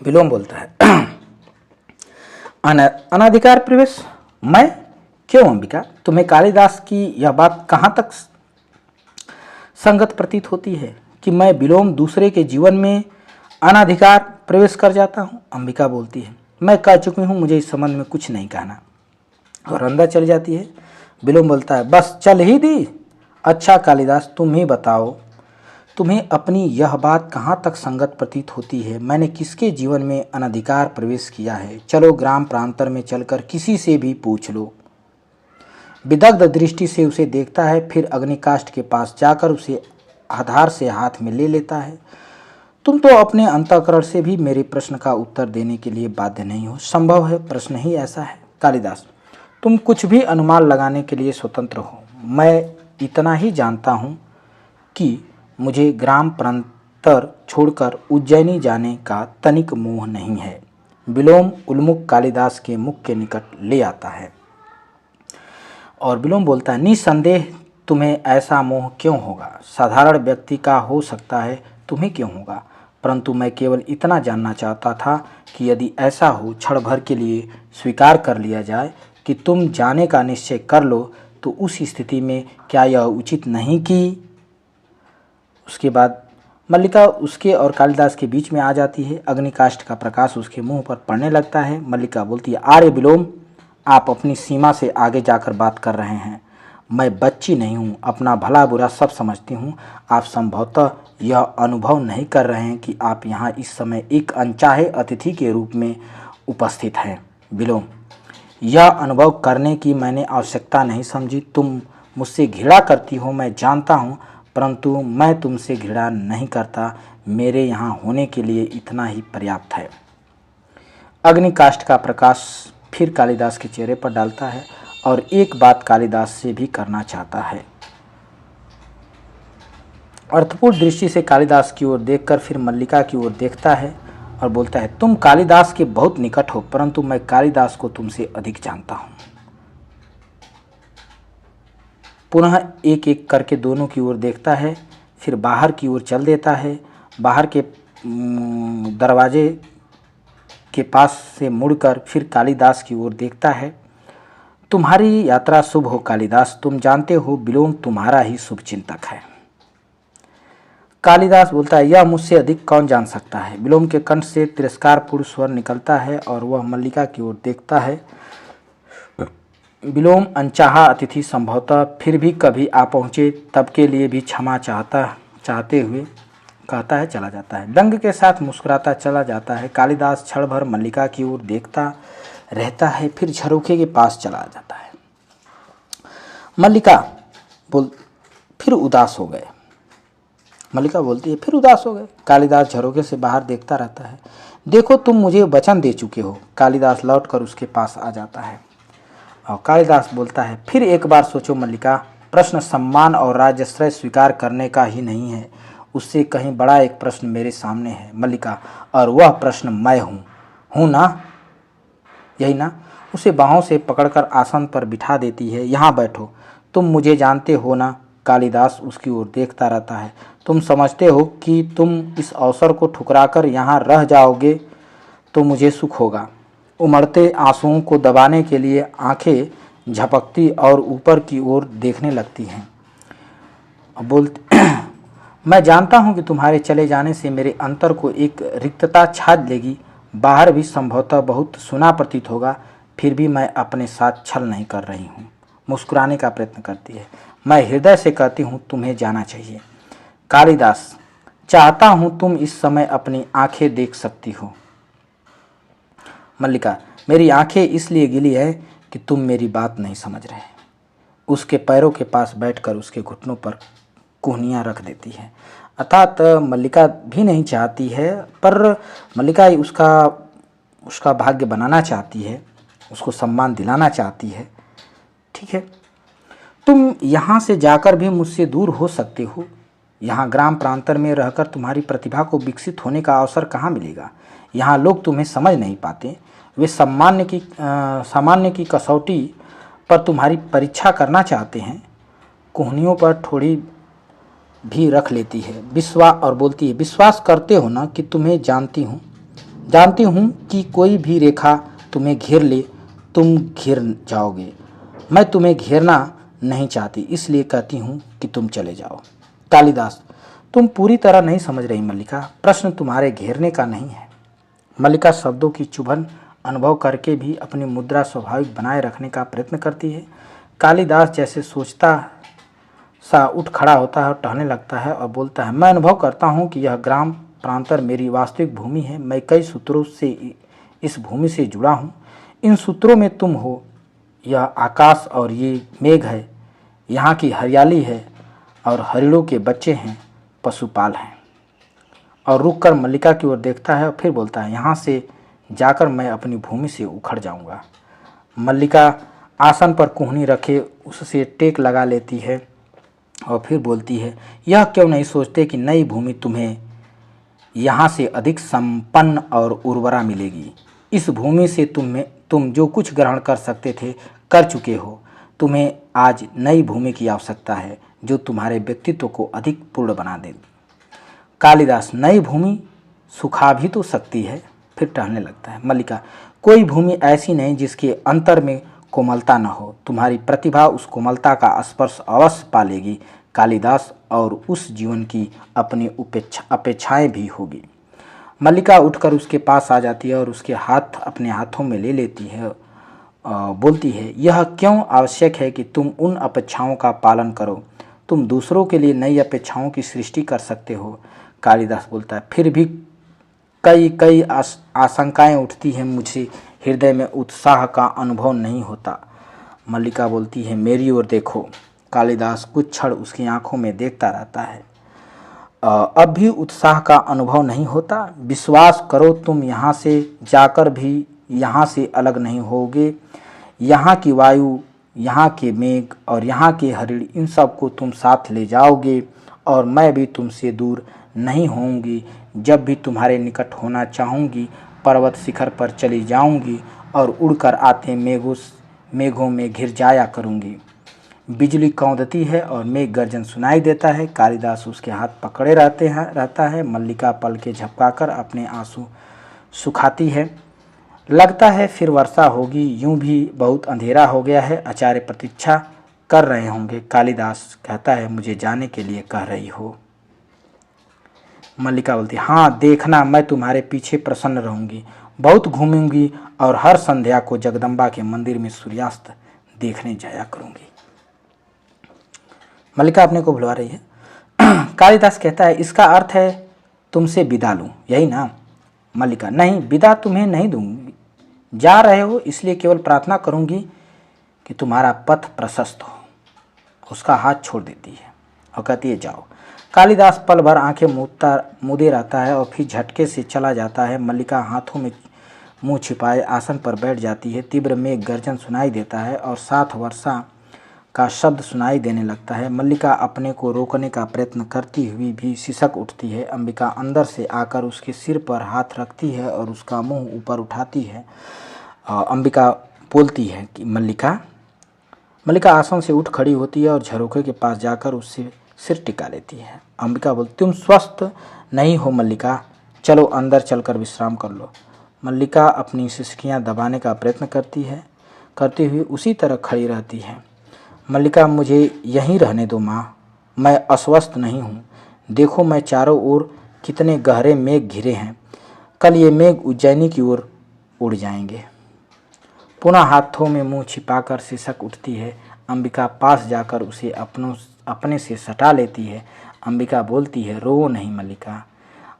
विलोम बोलता है, अनाधिकार प्रवेश? मैं? क्यों अंबिका, तुम्हें कालिदास की यह बात कहाँ तक संगत प्रतीत होती है कि मैं विलोम दूसरे के जीवन में अनाधिकार प्रवेश कर जाता हूँ? अंबिका बोलती है, मैं कह चुकी हूँ, मुझे इस संबंध में कुछ नहीं कहना, और अंदर चली जाती है। विलोम बोलता है, बस चल ही दी? अच्छा कालिदास, तुम ही बताओ, तुम्हें अपनी यह बात कहाँ तक संगत प्रतीत होती है? मैंने किसके जीवन में अनधिकार प्रवेश किया है? चलो ग्राम प्रांतर में चलकर किसी से भी पूछ लो। विदग्ध दृष्टि से उसे देखता है, फिर अग्निकाष्ठ के पास जाकर उसे आधार से हाथ में ले लेता है। तुम तो अपने अंतःकरण से भी मेरे प्रश्न का उत्तर देने के लिए बाध्य नहीं हो। संभव है प्रश्न ही ऐसा है। कालिदास, तुम कुछ भी अनुमान लगाने के लिए स्वतंत्र हो। मैं इतना ही जानता हूँ कि मुझे ग्राम प्रांतर छोड़कर उज्जैनी जाने का तनिक मोह नहीं है। विलोम उन्मुख कालिदास के मुख के निकट ले आता है और विलोम बोलता है, निसंदेह तुम्हें ऐसा मोह क्यों होगा? साधारण व्यक्ति का हो सकता है, तुम्हें क्यों होगा? परंतु मैं केवल इतना जानना चाहता था कि यदि ऐसा हो, क्षण भर के लिए स्वीकार कर लिया जाए कि तुम जाने का निश्चय कर लो, तो उस स्थिति में क्या यह उचित नहीं कि? उसके बाद मल्लिका उसके और कालिदास के बीच में आ जाती है। अग्निकाष्ठ का प्रकाश उसके मुंह पर पड़ने लगता है। मल्लिका बोलती है, आर्य विलोम, आप अपनी सीमा से आगे जाकर बात कर रहे हैं। मैं बच्ची नहीं हूँ, अपना भला बुरा सब समझती हूँ। आप संभवतः यह अनुभव नहीं कर रहे हैं कि आप यहाँ इस समय एक अनचाहे अतिथि के रूप में उपस्थित हैं। विलोम, यह अनुभव करने की मैंने आवश्यकता नहीं समझी। तुम मुझसे घृणा करती हो, मैं जानता हूँ, परंतु मैं तुमसे घृणा नहीं करता। मेरे यहाँ होने के लिए इतना ही पर्याप्त है। अग्निकाष्ठ का प्रकाश फिर कालिदास के चेहरे पर डालता है और एक बात कालिदास से भी करना चाहता है। अर्थपूर्ण दृष्टि से कालिदास की ओर देखकर फिर मल्लिका की ओर देखता है और बोलता है, तुम कालिदास के बहुत निकट हो, परंतु मैं कालिदास को तुमसे अधिक जानता हूँ। पुनः एक एक करके दोनों की ओर देखता है, फिर बाहर की ओर चल देता है। बाहर के दरवाजे के पास से मुड़कर फिर कालिदास की ओर देखता है। तुम्हारी यात्रा शुभ हो कालिदास, तुम जानते हो विलोम तुम्हारा ही शुभ चिंतक है। कालिदास बोलता है, यह मुझसे अधिक कौन जान सकता है? विलोम के कंठ से तिरस्कारपूर्ण स्वर निकलता है और वह मल्लिका की ओर देखता है। विलोम अनचाहा अतिथि संभवतः फिर भी कभी आ पहुँचे, तब के लिए भी क्षमा चाहते हुए कहता है चला जाता है। डंग के साथ मुस्कुराता चला जाता है। कालिदास क्षण भर मल्लिका की ओर देखता रहता है, फिर झरोखे के पास चला जाता है। मल्लिका फिर उदास हो गए। मल्लिका बोलती है, फिर उदास हो गए। कालिदास झरोखे से बाहर देखता रहता है। देखो, तुम मुझे वचन दे चुके हो। कालिदास लौटकर उसके पास आ जाता है और कालिदास बोलता है, फिर एक बार सोचो मल्लिका, प्रश्न सम्मान और राज्याश्रय स्वीकार करने का ही नहीं है, उससे कहीं बड़ा एक प्रश्न मेरे सामने है मल्लिका, और वह प्रश्न मैं हूँ ना? यही ना? उसे बाहों से पकड़कर आसन पर बिठा देती है। यहाँ बैठो, तुम मुझे जानते हो ना? कालिदास उसकी ओर देखता रहता है। तुम समझते हो कि तुम इस अवसर को ठुकराकर यहाँ रह जाओगे तो मुझे सुख होगा। उमड़ते आंसुओं को दबाने के लिए आंखें झपकती और ऊपर की ओर देखने लगती हैं। बोलते मैं जानता हूँ कि तुम्हारे चले जाने से मेरे अंतर को एक रिक्तता छा लेगी। बाहर भी संभवतः बहुत सुना प्रतीत होगा, फिर भी मैं अपने साथ छल नहीं कर रही हूँ। मुस्कुराने का प्रयत्न करती है। मैं हृदय से कहती हूँ तुम्हें जाना चाहिए। कालिदास, चाहता हूँ तुम इस समय अपनी आंखें देख सकती हो। मल्लिका, मेरी आंखें इसलिए गिली है कि तुम मेरी बात नहीं समझ रहे। उसके पैरों के पास बैठकर उसके घुटनों पर कोहनियाँ रख देती है। अर्थात मल्लिका भी नहीं चाहती है, पर मल्लिका उसका भाग्य बनाना चाहती है, उसको सम्मान दिलाना चाहती है। ठीक है, तुम यहाँ से जाकर भी मुझसे दूर हो सकते हो। यहाँ ग्राम प्रांतर में रहकर तुम्हारी प्रतिभा को विकसित होने का अवसर कहाँ मिलेगा? यहाँ लोग तुम्हें समझ नहीं पाते। वे सामान्य की कसौटी पर तुम्हारी परीक्षा करना चाहते हैं। कोहनियों पर थोड़ी भी रख लेती है और बोलती है, विश्वास करते हो ना कि तुम्हें जानती हूँ कि कोई भी रेखा तुम्हें घेर ले तुम घिर जाओगे। मैं तुम्हें घेरना नहीं चाहती, इसलिए कहती हूँ कि तुम चले जाओ। कालिदास, तुम पूरी तरह नहीं समझ रही मल्लिका, प्रश्न तुम्हारे घेरने का नहीं है। मल्लिका शब्दों की चुभन अनुभव करके भी अपनी मुद्रा स्वाभाविक बनाए रखने का प्रयत्न करती है। कालिदास जैसे सा उठ खड़ा होता है और टहलने लगता है और बोलता है, मैं अनुभव करता हूँ कि यह ग्राम प्रांतर मेरी वास्तविक भूमि है। मैं कई सूत्रों से इस भूमि से जुड़ा हूँ। इन सूत्रों में तुम हो, यह आकाश और ये मेघ है, यहाँ की हरियाली है और हरिणों के बच्चे हैं, पशुपाल हैं। और रुक कर मल्लिका की ओर देखता है और फिर बोलता है, यहाँ से जाकर मैं अपनी भूमि से उखड़ जाऊँगा। मल्लिका आसन पर कोहनी रखे उससे टेक लगा लेती है और फिर बोलती है, यह क्यों नहीं सोचते कि नई भूमि तुम्हें यहाँ से अधिक संपन्न और उर्वरा मिलेगी। इस भूमि से तुम जो कुछ ग्रहण कर सकते थे कर चुके हो। तुम्हें आज नई भूमि की आवश्यकता है जो तुम्हारे व्यक्तित्व को अधिक पूर्ण बना देगी। कालिदास, नई भूमि सुखा भी तो सकती है। फिर टहलने लगता है। मल्लिका, कोई भूमि ऐसी नहीं जिसके अंतर में कोमलता न हो। तुम्हारी प्रतिभा उस कोमलता का स्पर्श अवश्य पा लेगी कालिदास, और उस जीवन की अपनी अपेक्षाएं भी होगी। मल्लिका उठकर उसके पास आ जाती है और उसके हाथ अपने हाथों में ले लेती है। बोलती है, यह क्यों आवश्यक है कि तुम उन अपेक्षाओं का पालन करो। तुम दूसरों के लिए नई अपेक्षाओं की सृष्टि कर सकते हो। कालिदास बोलता है, फिर भी कई आशंकाएं उठती हैं मुझे, हृदय में उत्साह का अनुभव नहीं होता। मल्लिका बोलती है, मेरी ओर देखो। कालिदास कुछ क्षण उसकी आंखों में देखता रहता है। अब भी उत्साह का अनुभव नहीं होता? विश्वास करो, तुम यहाँ से जाकर भी यहाँ से अलग नहीं होगे। यहाँ की वायु, यहाँ के मेघ और यहाँ के हरिण, इन सब को तुम साथ ले जाओगे और मैं भी तुमसे दूर नहीं होऊंगी। जब भी तुम्हारे निकट होना चाहूँगी, पर्वत शिखर पर चली जाऊंगी और उड़कर आते मेघों में घिर जाया करूँगी। बिजली कौंधती है और मेघ गर्जन सुनाई देता है। कालिदास उसके हाथ पकड़े रहता है। मल्लिका पल के झपकाकर अपने आंसू सुखाती है। लगता है फिर वर्षा होगी। यूं भी बहुत अंधेरा हो गया है। आचार्य प्रतीक्षा कर रहे होंगे। कालिदास कहता है, मुझे जाने के लिए कह रही हो? मल्लिका बोलती, हाँ, देखना, मैं तुम्हारे पीछे प्रसन्न रहूंगी, बहुत घूमूंगी और हर संध्या को जगदम्बा के मंदिर में सूर्यास्त देखने जाया करूंगी। मल्लिका अपने को भुलवा रही है। कालिदास कहता है, इसका अर्थ है तुमसे विदा लूं, यही ना? मल्लिका, नहीं, विदा तुम्हें नहीं दूंगी। जा रहे हो इसलिए केवल प्रार्थना करूंगी कि तुम्हारा पथ प्रशस्त हो। उसका हाथ छोड़ देती है और कहती है, जाओ। कालिदास पल भर आंखें मूंदे रहता है और फिर झटके से चला जाता है। मल्लिका हाथों में मुंह छिपाए आसन पर बैठ जाती है। तीव्र मेघ गर्जन सुनाई देता है और साथ वर्षा का शब्द सुनाई देने लगता है। मल्लिका अपने को रोकने का प्रयत्न करती हुई भी सिसक उठती है। अंबिका अंदर से आकर उसके सिर पर हाथ रखती है और उसका मुंह ऊपर उठाती है। अंबिका बोलती है कि मल्लिका आसन से उठ खड़ी होती है और झरोखे के पास जाकर उससे सिर टिका लेती है। अंबिका बोलती, तुम स्वस्थ नहीं हो मल्लिका, चलो अंदर चलकर विश्राम कर लो। मल्लिका अपनी सिसकियां दबाने का प्रयत्न करती हुई उसी तरह खड़ी रहती है। मल्लिका, मुझे यहीं रहने दो माँ, मैं अस्वस्थ नहीं हूँ। देखो, मैं चारों ओर कितने गहरे मेघ घिरे हैं। कल ये मेघ उज्जैनी की ओर उड़ जाएंगे। पुनः हाथों में मुंह छिपाकर सिसक उठती है। अंबिका पास जाकर उसे अपने से सटा लेती है। अंबिका बोलती है, रो नहीं मल्लिका।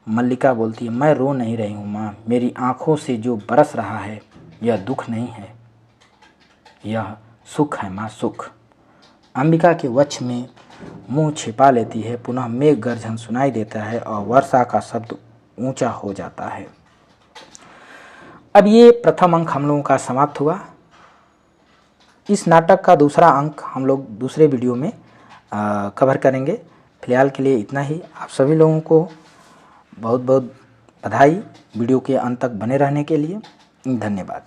मल्लिका बोलती है, मैं रो नहीं रही हूँ माँ, मेरी आंखों से जो बरस रहा है यह दुख नहीं है, यह सुख है माँ, सुख। अंबिका के वक्ष में मुंह छिपा लेती है। पुनः मेघ गर्जन सुनाई देता है और वर्षा का शब्द ऊंचा हो जाता है। अब ये प्रथम अंक हम लोगों का समाप्त हुआ। इस नाटक का दूसरा अंक हम लोग दूसरे वीडियो में कवर करेंगे। फिलहाल के लिए इतना ही। आप सभी लोगों को बहुत बहुत बधाई वीडियो के अंत तक बने रहने के लिए। धन्यवाद।